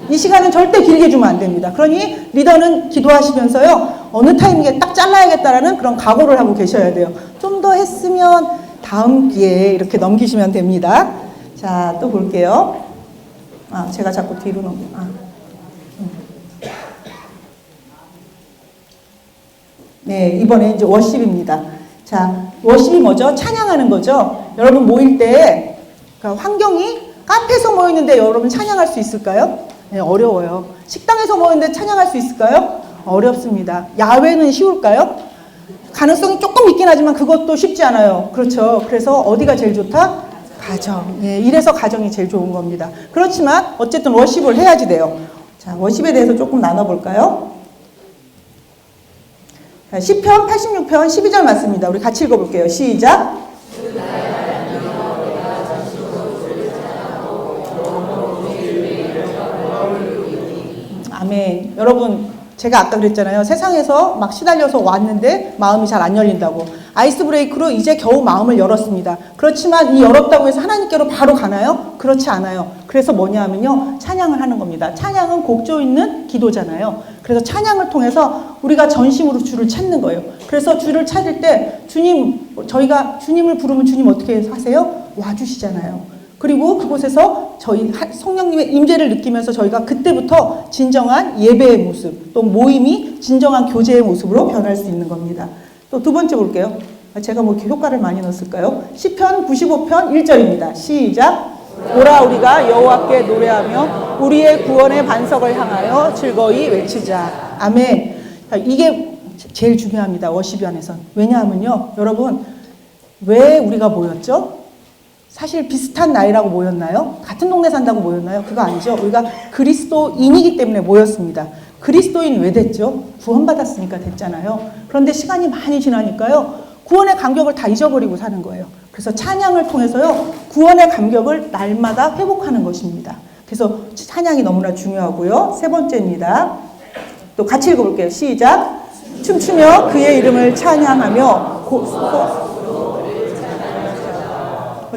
이 시간은 절대 길게 주면 안 됩니다. 그러니 리더는 기도하시면서요, 어느 타이밍에 딱 잘라야겠다라는 그런 각오를 하고 계셔야 돼요. 좀 더 했으면 다음 기회에 이렇게 넘기시면 됩니다. 자, 또 볼게요. 제가 자꾸 뒤로 네, 이번에 이제 워십입니다. 자, 워십이 뭐죠? 찬양하는 거죠. 여러분 모일 때, 그러니까 환경이 카페에서 모이는데 여러분 찬양할 수 있을까요? 네, 어려워요. 식당에서 모이는데 찬양할 수 있을까요? 어렵습니다. 야외는 쉬울까요? 가능성이 조금 있긴 하지만 그것도 쉽지 않아요. 그렇죠. 그래서 어디가 제일 좋다? 가정. 예, 이래서 가정이 제일 좋은 겁니다. 그렇지만 어쨌든 워십을 해야지 돼요. 자, 워십에 대해서 조금 나눠볼까요? 자, 시편 86편 12절 맞습니다. 우리 같이 읽어볼게요. 시작. 아멘. 여러분, 제가 아까 그랬잖아요. 세상에서 막 시달려서 왔는데 마음이 잘 안 열린다고. 아이스 브레이크로 이제 겨우 마음을 열었습니다. 그렇지만 이 열었다고 해서 하나님께로 바로 가나요? 그렇지 않아요. 그래서 뭐냐 하면요, 찬양을 하는 겁니다. 찬양은 곡조 있는 기도잖아요. 그래서 찬양을 통해서 우리가 전심으로 주를 찾는 거예요. 그래서 주를 찾을 때 저희가 주님을 부르면 주님 어떻게 하세요? 와주시잖아요. 그리고 그곳에서 저희 성령님의 임재를 느끼면서 저희가 그때부터 진정한 예배의 모습, 또 모임이 진정한 교제의 모습으로 변할 수 있는 겁니다. 또 두 번째 볼게요. 제가 뭐 이렇게 효과를 많이 넣었을까요? 시편 95편 1절입니다. 시작. 오라 우리가 여호와께 노래하며 우리의 구원의 반석을 향하여 즐거이 외치자. 아멘. 이게 제일 중요합니다. 워시비 안에선. 왜냐하면요, 여러분, 왜 우리가 모였죠? 사실 비슷한 나이라고 모였나요? 같은 동네 산다고 모였나요? 그거 아니죠. 우리가 그리스도인이기 때문에 모였습니다. 그리스도인 왜 됐죠? 구원받았으니까 됐잖아요. 그런데 시간이 많이 지나니까요, 구원의 감격을 다 잊어버리고 사는 거예요. 그래서 찬양을 통해서요, 구원의 감격을 날마다 회복하는 것입니다. 그래서 찬양이 너무나 중요하고요. 세 번째입니다. 또 같이 읽어볼게요. 시작. 춤추며 그의 이름을 찬양하며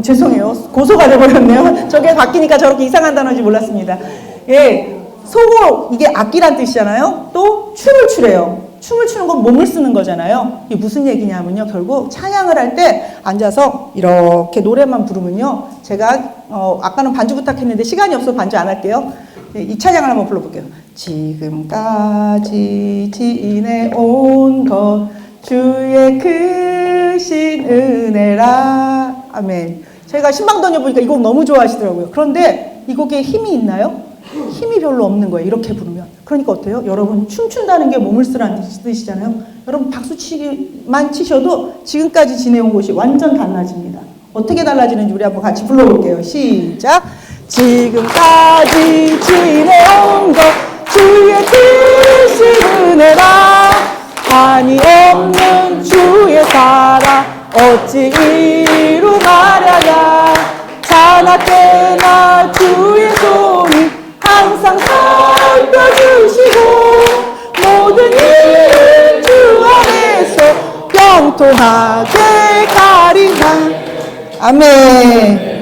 죄송해요. 고소가 돼버렸네요. 저게 바뀌니까 저렇게 이상한 단어인지 몰랐습니다. 예, 소고, 이게 악기란 뜻이잖아요. 또 춤을 추래요. 춤을 추는 건 몸을 쓰는 거잖아요. 이게 무슨 얘기냐면요, 결국 찬양을 할 때 앉아서 이렇게 노래만 부르면요, 제가 아까는 반주 부탁했는데 시간이 없어서 반주 안 할게요. 네, 이 찬양을 한번 불러볼게요. 지금까지 지내온 것 주의 크신 은혜라. 아멘. 저희가 신방 던져보니까 이 곡 너무 좋아하시더라고요. 그런데 이 곡에 힘이 있나요? 힘이 별로 없는 거예요. 이렇게 부르면. 그러니까 어때요? 여러분 춤춘다는 게 몸을 쓰라는 뜻이잖아요. 여러분 박수치기만 치셔도 지금까지 지내온 곳이 완전 달라집니다. 어떻게 달라지는지 우리 한번 같이 불러볼게요. 시작. 지금까지 지내온 것 주의 크신 은혜라. 한이 없는 주의 사랑 어찌 이루마랴냐. 자나깨나 주의 손이 항상 살펴주시고 모든 일을 주 안에서 영통하게 가리나. 아멘.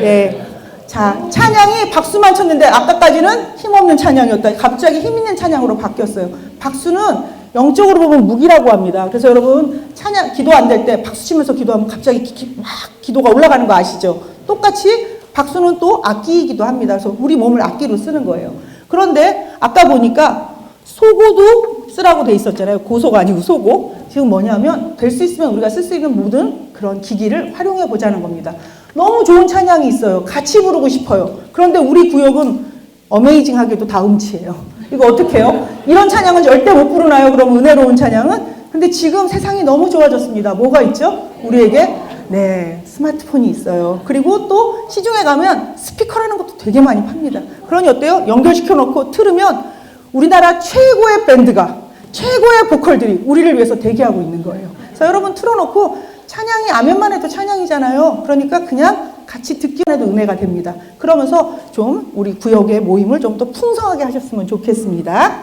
네. 자, 찬양이 박수만 쳤는데 아까까지는 힘없는 찬양이었다. 갑자기 힘 있는 찬양으로 바뀌었어요. 박수는 영적으로 보면 무기라고 합니다. 그래서 여러분 찬양 기도 안 될 때 박수 치면서 기도하면 갑자기 막 기도가 올라가는 거 아시죠? 똑같이 박수는 또 악기이기도 합니다. 그래서 우리 몸을 악기로 쓰는 거예요. 그런데 아까 보니까 소고도 쓰라고 돼 있었잖아요. 고소가 아니고 소고. 지금 뭐냐면 될 수 있으면 우리가 쓸 수 있는 모든 그런 기기를 활용해 보자는 겁니다. 너무 좋은 찬양이 있어요. 같이 부르고 싶어요. 그런데 우리 구역은 어메이징하게도 다 음치예요. 이거 어떻게 해요? 이런 찬양은 절대 못 부르나요? 그럼 은혜로운 찬양은? 근데 지금 세상이 너무 좋아졌습니다. 뭐가 있죠? 우리에게 네, 스마트폰이 있어요. 그리고 또 시중에 가면 스피커라는 것도 되게 많이 팝니다. 그러니 어때요? 연결시켜 놓고 틀으면 우리나라 최고의 밴드가, 최고의 보컬들이 우리를 위해서 대기하고 있는 거예요. 그래서 여러분 틀어놓고 찬양이 아멘만 해도 찬양이잖아요. 그러니까 그냥 같이 듣기만 해도 은혜가 됩니다. 그러면서 좀 우리 구역의 모임을 좀 더 풍성하게 하셨으면 좋겠습니다.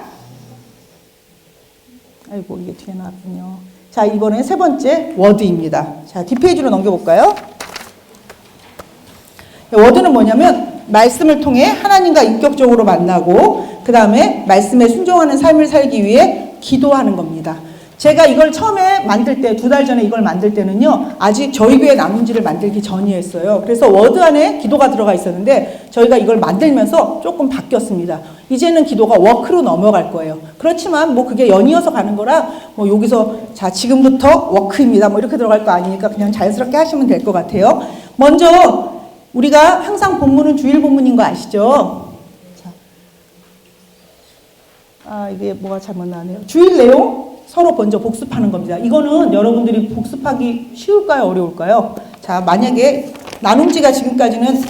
아이고, 이게 뒤에 나왔군요. 자, 이번에 세 번째 워드입니다. 자, 뒷페이지로 넘겨볼까요? 워드는 뭐냐면 말씀을 통해 하나님과 인격적으로 만나고 그 다음에 말씀에 순종하는 삶을 살기 위해 기도하는 겁니다. 제가 이걸 처음에 만들 때, 2달 전에 이걸 만들 때는요, 아직 저희 교회 나눔지를 만들기 전이었어요. 그래서 워드 안에 기도가 들어가 있었는데, 저희가 이걸 만들면서 조금 바뀌었습니다. 이제는 기도가 워크로 넘어갈 거예요. 그렇지만 뭐 그게 연이어서 가는 거라, 뭐 여기서 자, 지금부터 워크입니다. 뭐 이렇게 들어갈 거 아니니까 그냥 자연스럽게 하시면 될 것 같아요. 먼저, 우리가 항상 본문은 주일 본문인 거 아시죠? 자, 이게 뭐가 잘못 나왔네요. 주일 내용? 서로 먼저 복습하는 겁니다. 이거는 여러분들이 복습하기 쉬울까요? 어려울까요? 자, 만약에 나눔지가 지금까지는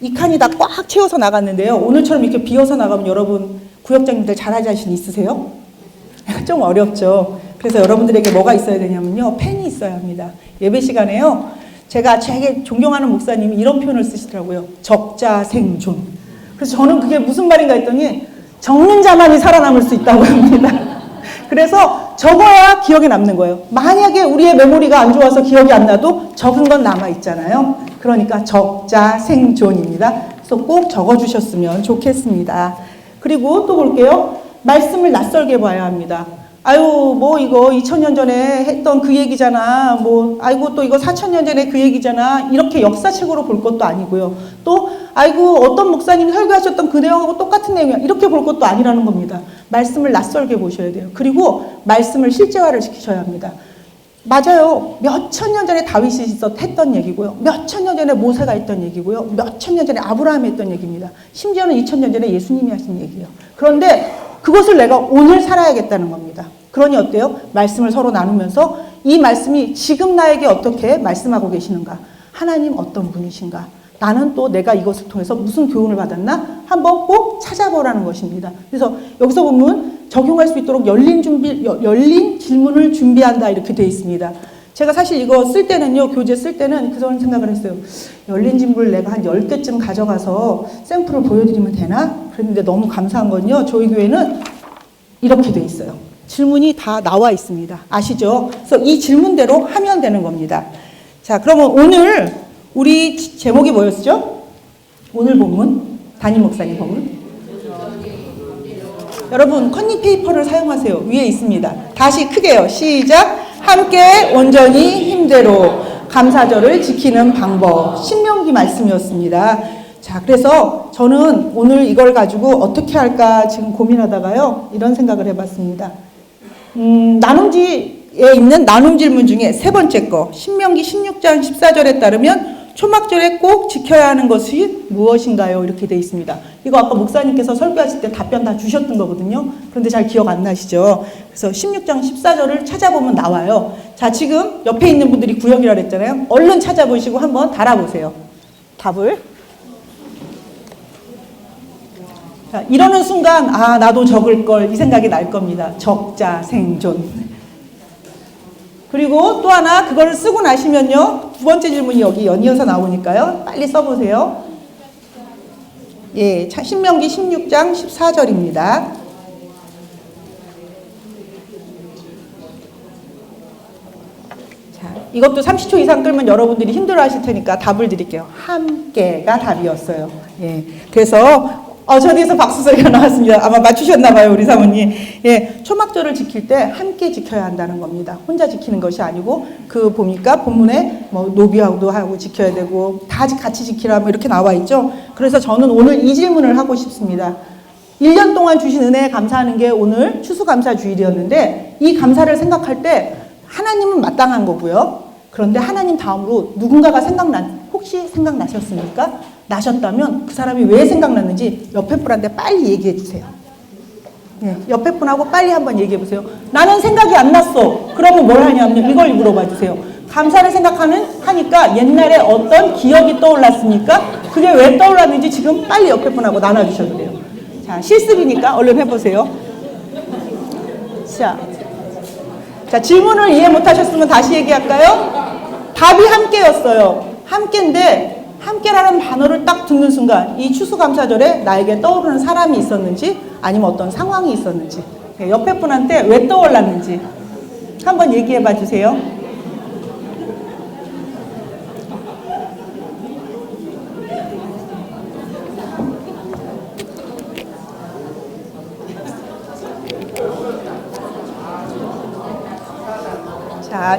이 칸이 다 꽉 채워서 나갔는데요. 오늘처럼 이렇게 비어서 나가면 여러분 구역장님들 잘할 자신 있으세요? 좀 어렵죠. 그래서 여러분들에게 뭐가 있어야 되냐면요. 펜이 있어야 합니다. 예배 시간에요. 제가 되게 존경하는 목사님이 이런 표현을 쓰시더라고요. 적자생존. 그래서 저는 그게 무슨 말인가 했더니 적는 자만이 살아남을 수 있다고 합니다. 그래서 적어야 기억에 남는 거예요. 만약에 우리의 메모리가 안 좋아서 기억이 안 나도 적은 건 남아있잖아요. 그러니까 적자생존입니다. 그래서 꼭 적어주셨으면 좋겠습니다. 그리고 또 볼게요. 말씀을 낯설게 봐야 합니다. 아유, 뭐 이거 2000년 전에 했던 그 얘기잖아. 뭐 아이고 또 이거 4000년 전에 그 얘기잖아. 이렇게 역사책으로 볼 것도 아니고요. 또 아이고 어떤 목사님이 설교하셨던 그 내용하고 똑같은 내용이야. 이렇게 볼 것도 아니라는 겁니다. 말씀을 낯설게 보셔야 돼요. 그리고 말씀을 실제화를 시키셔야 합니다. 맞아요. 몇천 년 전에 다윗이 했던 얘기고요. 몇천 년 전에 모세가 했던 얘기고요. 몇천 년 전에 아브라함이 했던 얘기입니다. 심지어는 2000년 전에 예수님이 하신 얘기예요. 그런데 그것을 내가 오늘 살아야겠다는 겁니다. 그러니 어때요? 말씀을 서로 나누면서 이 말씀이 지금 나에게 어떻게 말씀하고 계시는가? 하나님 어떤 분이신가? 나는 또 내가 이것을 통해서 무슨 교훈을 받았나? 한번 꼭 찾아보라는 것입니다. 그래서 여기서 보면 적용할 수 있도록 열린 질문을 준비한다 이렇게 되어 있습니다. 제가 사실 이거 쓸 때는요, 교재 쓸 때는 그런 생각을 했어요. 열린 질문을 내가 한 10개쯤 가져가서 샘플을 보여드리면 되나? 그랬는데 너무 감사한 건요, 저희 교회는 이렇게 돼 있어요. 질문이 다 나와 있습니다. 아시죠? 그래서 이 질문대로 하면 되는 겁니다. 자, 그러면 오늘 우리 제목이 뭐였죠? 오늘 본문, 담임 목사님 본문. 여러분, 컨닝 페이퍼를 사용하세요. 위에 있습니다. 다시 크게요. 시작. 함께 온전히 힘대로 감사절을 지키는 방법. 신명기 말씀이었습니다. 자, 그래서 저는 오늘 이걸 가지고 어떻게 할까 지금 고민하다가요, 이런 생각을 해봤습니다. 나눔지에 있는 나눔 질문 중에 세 번째 거, 신명기 16장 14절에 따르면 초막절에 꼭 지켜야 하는 것이 무엇인가요? 이렇게 되어 있습니다. 이거 아까 목사님께서 설교하실 때 답변 다 주셨던 거거든요. 그런데 잘 기억 안 나시죠? 그래서 16장 14절을 찾아보면 나와요. 자, 지금 옆에 있는 분들이 구역이라고 했잖아요. 얼른 찾아보시고 한번 달아보세요. 답을. 자, 이러는 순간 아, 나도 적을 걸, 이 생각이 날 겁니다. 적자 생존. 그리고 또 하나, 그걸 쓰고 나시면요, 두 번째 질문이 여기 연이어서 나오니까요, 빨리 써보세요. 예, 신명기 16장 14절입니다. 자, 이것도 30초 이상 끌면 여러분들이 힘들어 하실 테니까 답을 드릴게요. 함께가 답이었어요. 예, 그래서 저 뒤에서 박수 소리가 나왔습니다. 아마 맞추셨나봐요, 우리 사모님. 예, 초막절을 지킬 때 함께 지켜야 한다는 겁니다. 혼자 지키는 것이 아니고, 그 보니까 본문에 뭐 노비하고도 하고 지켜야 되고, 다 같이 지키라 뭐 이렇게 나와 있죠. 그래서 저는 오늘 이 질문을 하고 싶습니다. 1년 동안 주신 은혜에 감사하는 게 오늘 추수감사 주일이었는데, 이 감사를 생각할 때 하나님은 마땅한 거고요. 그런데 하나님 다음으로 누군가가 혹시 생각나셨습니까? 나셨다면 그 사람이 왜 생각났는지 옆에 분한테 빨리 얘기해 주세요. 네, 옆에 분하고 빨리 한번 얘기해 보세요. 나는 생각이 안 났어. 그러면 뭘 하냐면 이걸 물어봐 주세요. 감사를 하니까 옛날에 어떤 기억이 떠올랐습니까? 그게 왜 떠올랐는지 지금 빨리 옆에 분하고 나눠주셔도 돼요. 자, 실습이니까 얼른 해보세요. 자, 질문을 이해 못하셨으면 다시 얘기할까요? 답이 함께였어요. 함께인데, 함께라는 단어를 딱 듣는 순간 이 추수감사절에 나에게 떠오르는 사람이 있었는지, 아니면 어떤 상황이 있었는지, 옆에 분한테 왜 떠올랐는지 한번 얘기해 봐 주세요. 자,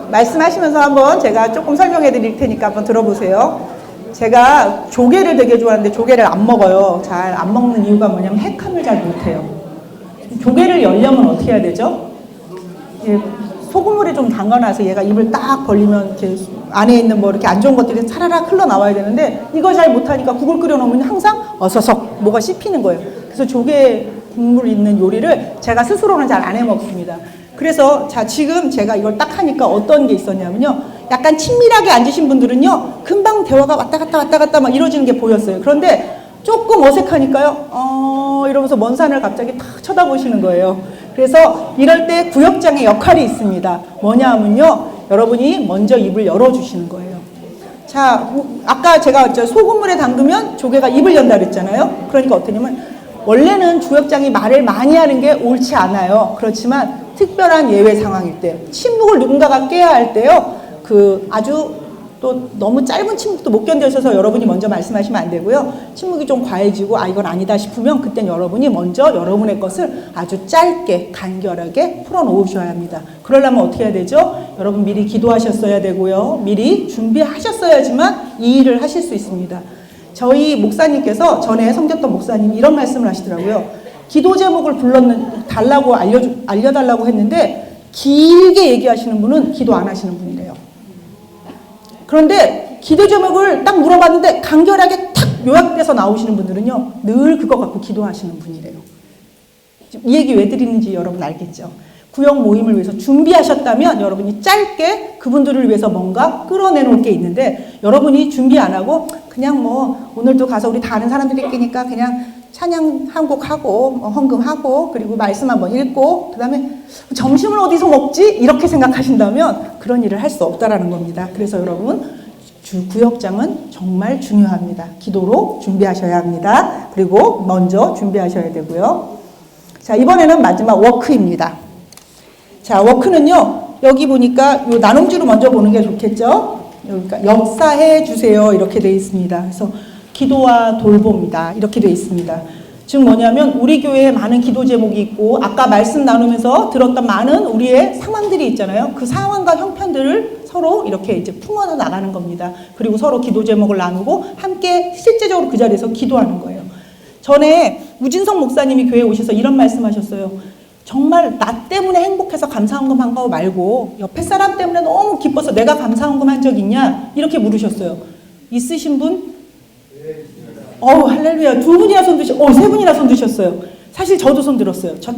말씀하시면서 한번 제가 조금 설명해 드릴 테니까 한번 들어보세요. 제가 조개를 되게 좋아하는데 조개를 안 먹어요. 잘 안 먹는 이유가 뭐냐면 핵함을 잘 못해요. 조개를 열려면 어떻게 해야 되죠? 예, 소금물에 좀 담가놔서 얘가 입을 딱 벌리면 이렇게 안에 있는 뭐 이렇게 안 좋은 것들이 차라락 흘러나와야 되는데, 이거 잘 못하니까 국을 끓여 놓으면 항상 어서석 뭐가 씹히는 거예요. 그래서 조개 국물 있는 요리를 제가 스스로는 잘 안 해 먹습니다. 그래서 자, 지금 제가 이걸 딱 하니까 어떤 게 있었냐면요, 약간 친밀하게 앉으신 분들은요 금방 대화가 왔다 갔다 막 이루어지는 게 보였어요. 그런데 조금 어색하니까요 이러면서 먼 산을 갑자기 탁 쳐다보시는 거예요. 그래서 이럴 때 구역장의 역할이 있습니다. 뭐냐 하면요, 여러분이 먼저 입을 열어주시는 거예요. 자, 아까 제가 소금물에 담그면 조개가 입을 연다 그랬잖아요. 그러니까 어떠냐면, 원래는 구역장이 말을 많이 하는 게 옳지 않아요. 그렇지만 특별한 예외 상황일 때, 침묵을 누군가가 깨야 할 때요, 아주 또 너무 짧은 침묵도 못 견디셔서 여러분이 먼저 말씀하시면 안 되고요. 침묵이 좀 과해지고 이건 아니다 싶으면 그땐 여러분이 먼저 여러분의 것을 아주 짧게 간결하게 풀어놓으셔야 합니다. 그러려면 어떻게 해야 되죠? 여러분 미리 기도하셨어야 되고요. 미리 준비하셨어야지만 이 일을 하실 수 있습니다. 저희 목사님께서, 전에 섬겼던 목사님이 이런 말씀을 하시더라고요. 기도 제목을 달라고 알려달라고 했는데 길게 얘기하시는 분은 기도 안 하시는 분이래요. 그런데 기도 제목을 딱 물어봤는데 간결하게 탁 요약돼서 나오시는 분들은요, 늘 그거 갖고 기도하시는 분이래요. 이 얘기 왜 드리는지 여러분 알겠죠? 구역 모임을 위해서 준비하셨다면 여러분이 짧게 그분들을 위해서 뭔가 끌어내놓을 게 있는데, 여러분이 준비 안 하고 그냥 뭐 오늘도 가서 우리 다른 사람들이 끼니까 그냥 찬양 한 곡 하고 헌금하고 그리고 말씀 한번 읽고 그 다음에 점심을 어디서 먹지? 이렇게 생각하신다면 그런 일을 할 수 없다라는 겁니다. 그래서 여러분, 구역장은 정말 중요합니다. 기도로 준비하셔야 합니다. 그리고 먼저 준비하셔야 되고요. 자, 이번에는 마지막 워크입니다. 자, 워크는요, 여기 보니까 요 나눔지로 먼저 보는 게 좋겠죠? 그러니까 역사해 주세요 이렇게 되어 있습니다. 그래서 기도와 돌봄이다 이렇게 되어 있습니다. 즉 뭐냐면 우리 교회에 많은 기도 제목이 있고 아까 말씀 나누면서 들었던 많은 우리의 상황들이 있잖아요. 그 상황과 형편들을 서로 이렇게 이제 품어 나가는 겁니다. 그리고 서로 기도 제목을 나누고 함께 실제적으로 그 자리에서 기도하는 거예요. 전에 우진성 목사님이 교회에 오셔서 이런 말씀하셨어요. 정말 나 때문에 행복해서 감사헌금 한 거 말고 옆에 사람 때문에 너무 기뻐서 내가 감사헌금 한 적 있냐? 이렇게 물으셨어요. 있으신 분? 할렐루야. 두 분이나 손 드셨어요. 세 분이나 손 드셨어요. 사실 저도 손 들었어요. 저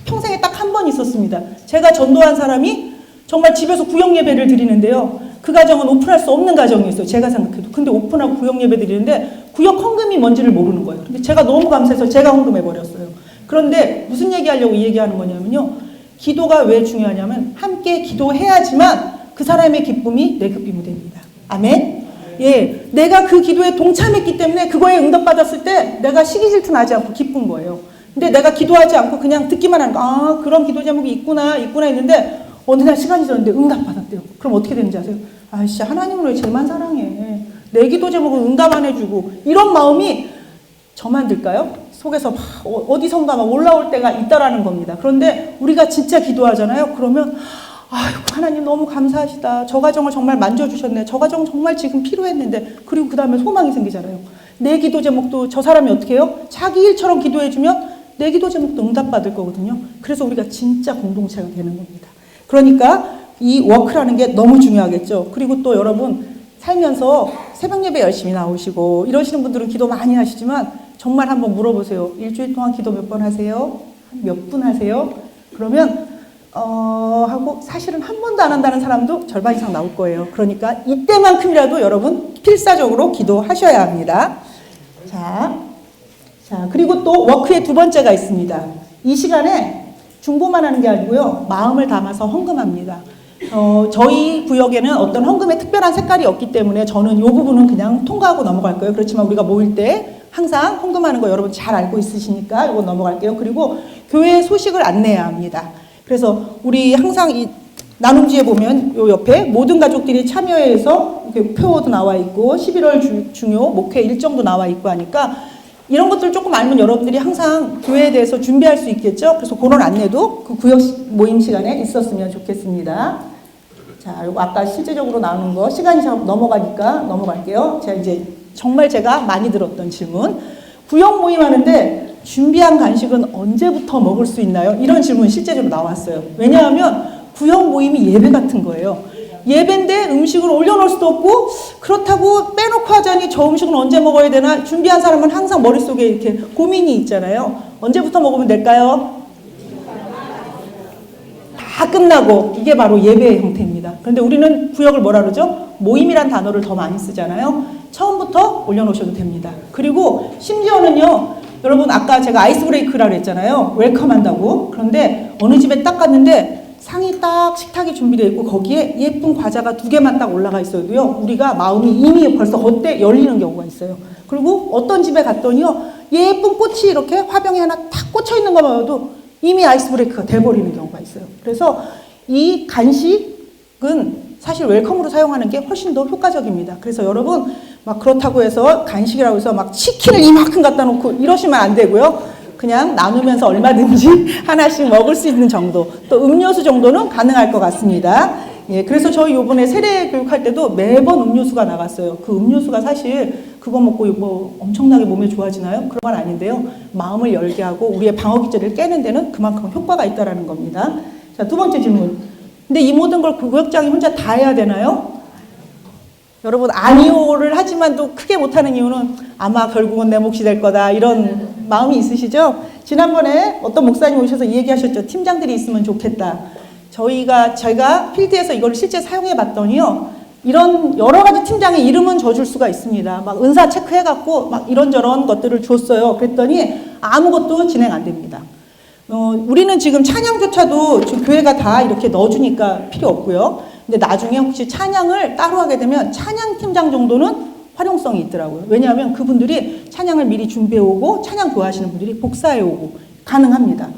평생에 딱 한 번 있었습니다. 제가 전도한 사람이 정말 집에서 구역 예배를 드리는데요. 그 가정은 오픈할 수 없는 가정이었어요. 제가 생각해도. 근데 오픈하고 구역 예배 드리는데 구역 헌금이 뭔지를 모르는 거예요. 근데 제가 너무 감사해서 제가 헌금해 버렸어요. 그런데 무슨 얘기하려고 이 얘기하는 거냐면요. 기도가 왜 중요하냐면 함께 기도해야지만 그 사람의 기쁨이 내 기쁨이 됩니다. 아멘? 예, 내가 그 기도에 동참했기 때문에 그거에 응답받았을 때 내가 시기 질투 나지 않고 기쁜 거예요. 근데 내가 기도하지 않고 그냥 듣기만 하는 거, 그런 기도 제목이 있구나 했는데 어느 날 시간이 지났는데 응답받았대요. 그럼 어떻게 되는지 아세요? 진짜 하나님은 왜 쟤만 사랑해? 내 기도 제목을 응답 안 해주고 이런 마음이 저만 들까요? 속에서 막 어디선가 막 올라올 때가 있다라는 겁니다. 그런데 우리가 진짜 기도하잖아요. 그러면 하나님 너무 감사하시다. 저 가정을 정말 만져주셨네. 저 가정 정말 지금 필요했는데. 그리고 그 다음에 소망이 생기잖아요. 내 기도 제목도 저 사람이 어떻게 해요? 자기 일처럼 기도해주면 내 기도 제목도 응답받을 거거든요. 그래서 우리가 진짜 공동체가 되는 겁니다. 그러니까 이 워크라는 게 너무 중요하겠죠. 그리고 또 여러분 살면서 새벽 예배 열심히 나오시고 이러시는 분들은 기도 많이 하시지만 정말 한번 물어보세요. 일주일 동안 기도 몇 번 하세요? 몇 분 하세요? 그러면 하고 사실은 한 번도 안 한다는 사람도 절반 이상 나올 거예요. 그러니까 이때만큼이라도 여러분 필사적으로 기도하셔야 합니다. 자, 그리고 또 워크의 두 번째가 있습니다. 이 시간에 중보만 하는 게 아니고요. 마음을 담아서 헌금합니다. 저희 구역에는 어떤 헌금에 특별한 색깔이 없기 때문에 저는 이 부분은 그냥 통과하고 넘어갈 거예요. 그렇지만 우리가 모일 때 항상 헌금하는 거 여러분 잘 알고 있으시니까 이거 넘어갈게요. 그리고 교회 소식을 안내해야 합니다. 그래서 우리 항상 이 나눔지에 보면 요 옆에 모든 가족들이 참여해서 이렇게 표도 나와 있고 11월 중요 목회 일정도 나와 있고 하니까 이런 것들 조금 알면 여러분들이 항상 교회에 대해서 준비할 수 있겠죠. 그래서 그런 안내도 그 구역 모임 시간에 있었으면 좋겠습니다. 자, 요거 아까 실제적으로 나오는 거 시간이 넘어가니까 넘어갈게요. 제가 많이 들었던 질문. 구역 모임 하는데 준비한 간식은 언제부터 먹을 수 있나요? 이런 질문 실제적으로 나왔어요. 왜냐하면 구역 모임이 예배 같은 거예요. 예배인데 음식을 올려놓을 수도 없고 그렇다고 빼놓고 하자니 저 음식은 언제 먹어야 되나? 준비한 사람은 항상 머릿속에 이렇게 고민이 있잖아요. 언제부터 먹으면 될까요? 다 끝나고 이게 바로 예배의 형태입니다. 그런데 우리는 구역을 뭐라 그러죠? 모임이란 단어를 더 많이 쓰잖아요. 처음부터 올려놓으셔도 됩니다. 그리고 심지어는요. 여러분 아까 제가 아이스 브레이크라고 했잖아요. 웰컴 한다고. 그런데 어느 집에 딱 갔는데 상이 딱 식탁이 준비되어 있고 거기에 예쁜 과자가 2개만 딱 올라가 있어도요. 우리가 마음이 이미 벌써 그때 열리는 경우가 있어요. 그리고 어떤 집에 갔더니요. 예쁜 꽃이 이렇게 화병에 하나 탁 꽂혀 있는 것만 봐도 이미 아이스 브레이크가 돼버리는 경우가 있어요. 그래서 이 간식은 사실 웰컴으로 사용하는 게 훨씬 더 효과적입니다. 그래서 여러분 막 그렇다고 해서 간식이라고 해서 막 치킨을 이만큼 갖다 놓고 이러시면 안 되고요. 그냥 나누면서 얼마든지 하나씩 먹을 수 있는 정도, 또 음료수 정도는 가능할 것 같습니다. 예, 그래서 저희 요번에 세례 교육할 때도 매번 음료수가 나갔어요. 그 음료수가 사실 그거 먹고 뭐 엄청나게 몸에 좋아지나요? 그런 건 아닌데요. 마음을 열게 하고 우리의 방어 기제를 깨는 데는 그만큼 효과가 있다라는 겁니다. 자, 두 번째 질문. 근데 이 모든 걸 구역장이 혼자 다 해야 되나요? 여러분 아니오를 하지만 또 크게 못하는 이유는 아마 결국은 내 몫이 될 거다 이런 마음이 있으시죠? 지난번에 어떤 목사님 오셔서 이 얘기하셨죠. 팀장들이 있으면 좋겠다. 제가 필드에서 이걸 실제 사용해 봤더니요. 이런 여러 가지 팀장의 이름은 줘줄 수가 있습니다. 막 은사 체크해갖고 막 이런저런 것들을 줬어요. 그랬더니 아무것도 진행 안 됩니다. 우리는 지금 찬양조차도 지금 교회가 다 이렇게 넣어주니까 필요 없고요. 근데 나중에 혹시 찬양을 따로 하게 되면 찬양팀장 정도는 활용성이 있더라고요. 왜냐하면 그분들이 찬양을 미리 준비해 오고 찬양 좋아하시는 분들이 복사해 오고 가능합니다.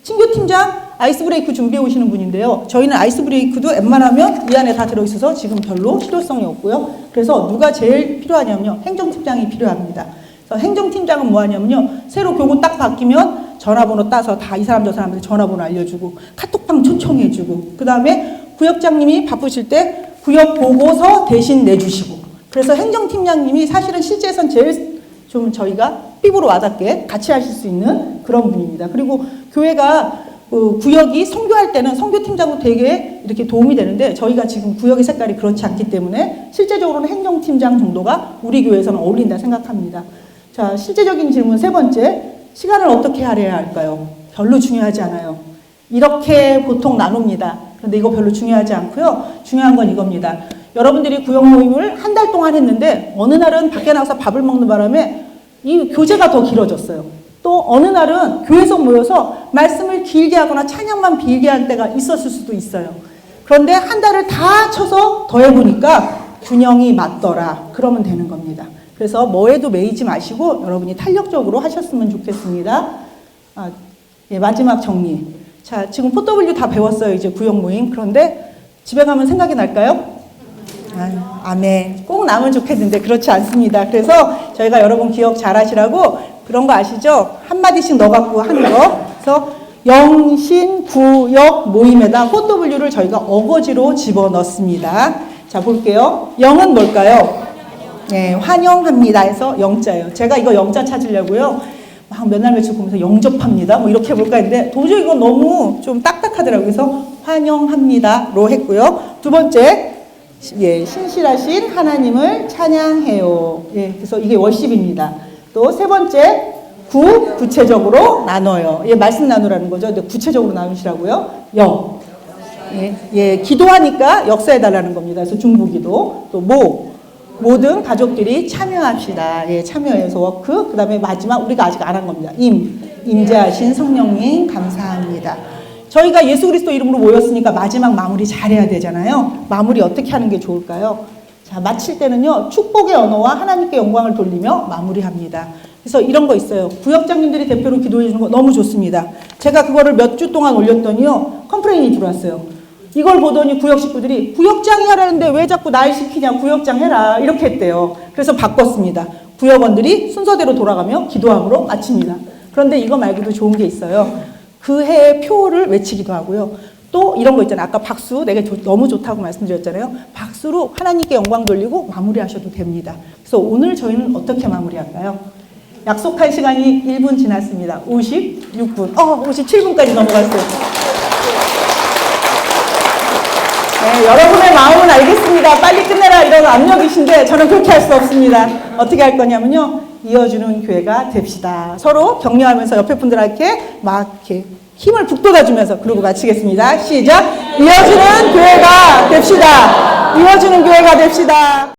친교팀장 아이스 브레이크 준비해 오시는 분인데요. 저희는 아이스 브레이크도 웬만하면 이 안에 다 들어있어서 지금 별로 실효성이 없고요. 그래서 누가 제일 필요하냐면요. 행정팀장이 필요합니다. 그래서 행정팀장은 뭐 하냐면요. 새로 교구 딱 바뀌면 전화번호 따서 다 이 사람 저 사람한테 전화번호 알려주고 카톡방 초청해주고 그 다음에 구역장님이 바쁘실 때 구역 보고서 대신 내주시고 그래서 행정팀장님이 사실은 실제에선 제일 좀 저희가 피부로 와닿게 같이 하실 수 있는 그런 분입니다. 그리고 교회가 구역이 선교할 때는 선교팀장도 되게 이렇게 도움이 되는데 저희가 지금 구역의 색깔이 그렇지 않기 때문에 실제적으로는 행정팀장 정도가 우리 교회에서는 어울린다 생각합니다. 자, 실제적인 질문 세 번째. 시간을 어떻게 할애해야 할까요? 별로 중요하지 않아요. 이렇게 보통 나눕니다. 그런데 이거 별로 중요하지 않고요. 중요한 건 이겁니다. 여러분들이 구역 모임을 한 달 동안 했는데 어느 날은 밖에 나가서 밥을 먹는 바람에 이 교제가 더 길어졌어요. 또 어느 날은 교회에서 모여서 말씀을 길게 하거나 찬양만 길게 할 때가 있었을 수도 있어요. 그런데 한 달을 다 쳐서 더해보니까 균형이 맞더라. 그러면 되는 겁니다. 그래서 뭐에도 매이지 마시고 여러분이 탄력적으로 하셨으면 좋겠습니다. 예, 마지막 정리. 자, 지금 4W 다 배웠어요. 이제 구역 모임. 그런데 집에 가면 생각이 날까요? 아멘. 꼭 나면 좋겠는데 그렇지 않습니다. 그래서 저희가 여러분 기억 잘 하시라고 그런 거 아시죠? 한마디씩 넣어갖고 하는 거. 그래서 영신 구역 모임에다 4W를 저희가 어거지로 집어넣습니다. 자, 볼게요. 영은 뭘까요? 네, 환영합니다 해서 영자예요. 제가 이거 영자 찾으려고요. 막 몇 날 며칠 보면서 영접합니다. 뭐 이렇게 해볼까 했는데 도저히 이거 너무 좀 딱딱하더라고요. 그래서 환영합니다로 했고요. 두 번째, 예, 신실하신 하나님을 찬양해요. 예, 그래서 이게 월십입니다. 또 세 번째, 구체적으로 나눠요. 예, 말씀 나누라는 거죠. 근데 구체적으로 나누시라고요. 예, 기도하니까 역사해달라는 겁니다. 그래서 중보기도. 또 모든 가족들이 참여합시다. 예, 참여해서 워크. 그 다음에 마지막 우리가 아직 안 한 겁니다. 임재하신 성령님 감사합니다. 저희가 예수 그리스도 이름으로 모였으니까 마지막 마무리 잘해야 되잖아요. 마무리 어떻게 하는 게 좋을까요? 자, 마칠 때는요. 축복의 언어와 하나님께 영광을 돌리며 마무리합니다. 그래서 이런 거 있어요. 구역장님들이 대표로 기도해 주는 거 너무 좋습니다. 제가 그거를 몇 주 동안 올렸더니요. 컴플레인이 들어왔어요. 이걸 보더니 구역 식구들이 구역장이 하라는데 왜 자꾸 날 시키냐 구역장 해라 이렇게 했대요. 그래서 바꿨습니다. 구역원들이 순서대로 돌아가며 기도함으로 마칩니다. 그런데 이거 말고도 좋은 게 있어요. 그 해의 표를 외치기도 하고요. 또 이런 거 있잖아요. 아까 박수 내가 너무 좋다고 말씀드렸잖아요. 박수로 하나님께 영광 돌리고 마무리하셔도 됩니다. 그래서 오늘 저희는 어떻게 마무리할까요? 약속한 시간이 1분 지났습니다. 56분 57분까지 넘어갔어요. 네, 여러분의 마음은 알겠습니다. 빨리 끝내라 이런 압력이신데 저는 그렇게 할 수 없습니다. 어떻게 할 거냐면요. 이어주는 교회가 됩시다. 서로 격려하면서 옆에 분들한테 막 이렇게 힘을 북돋아주면서 그러고 마치겠습니다. 시작! 이어주는 교회가 됩시다. 이어주는 교회가 됩시다.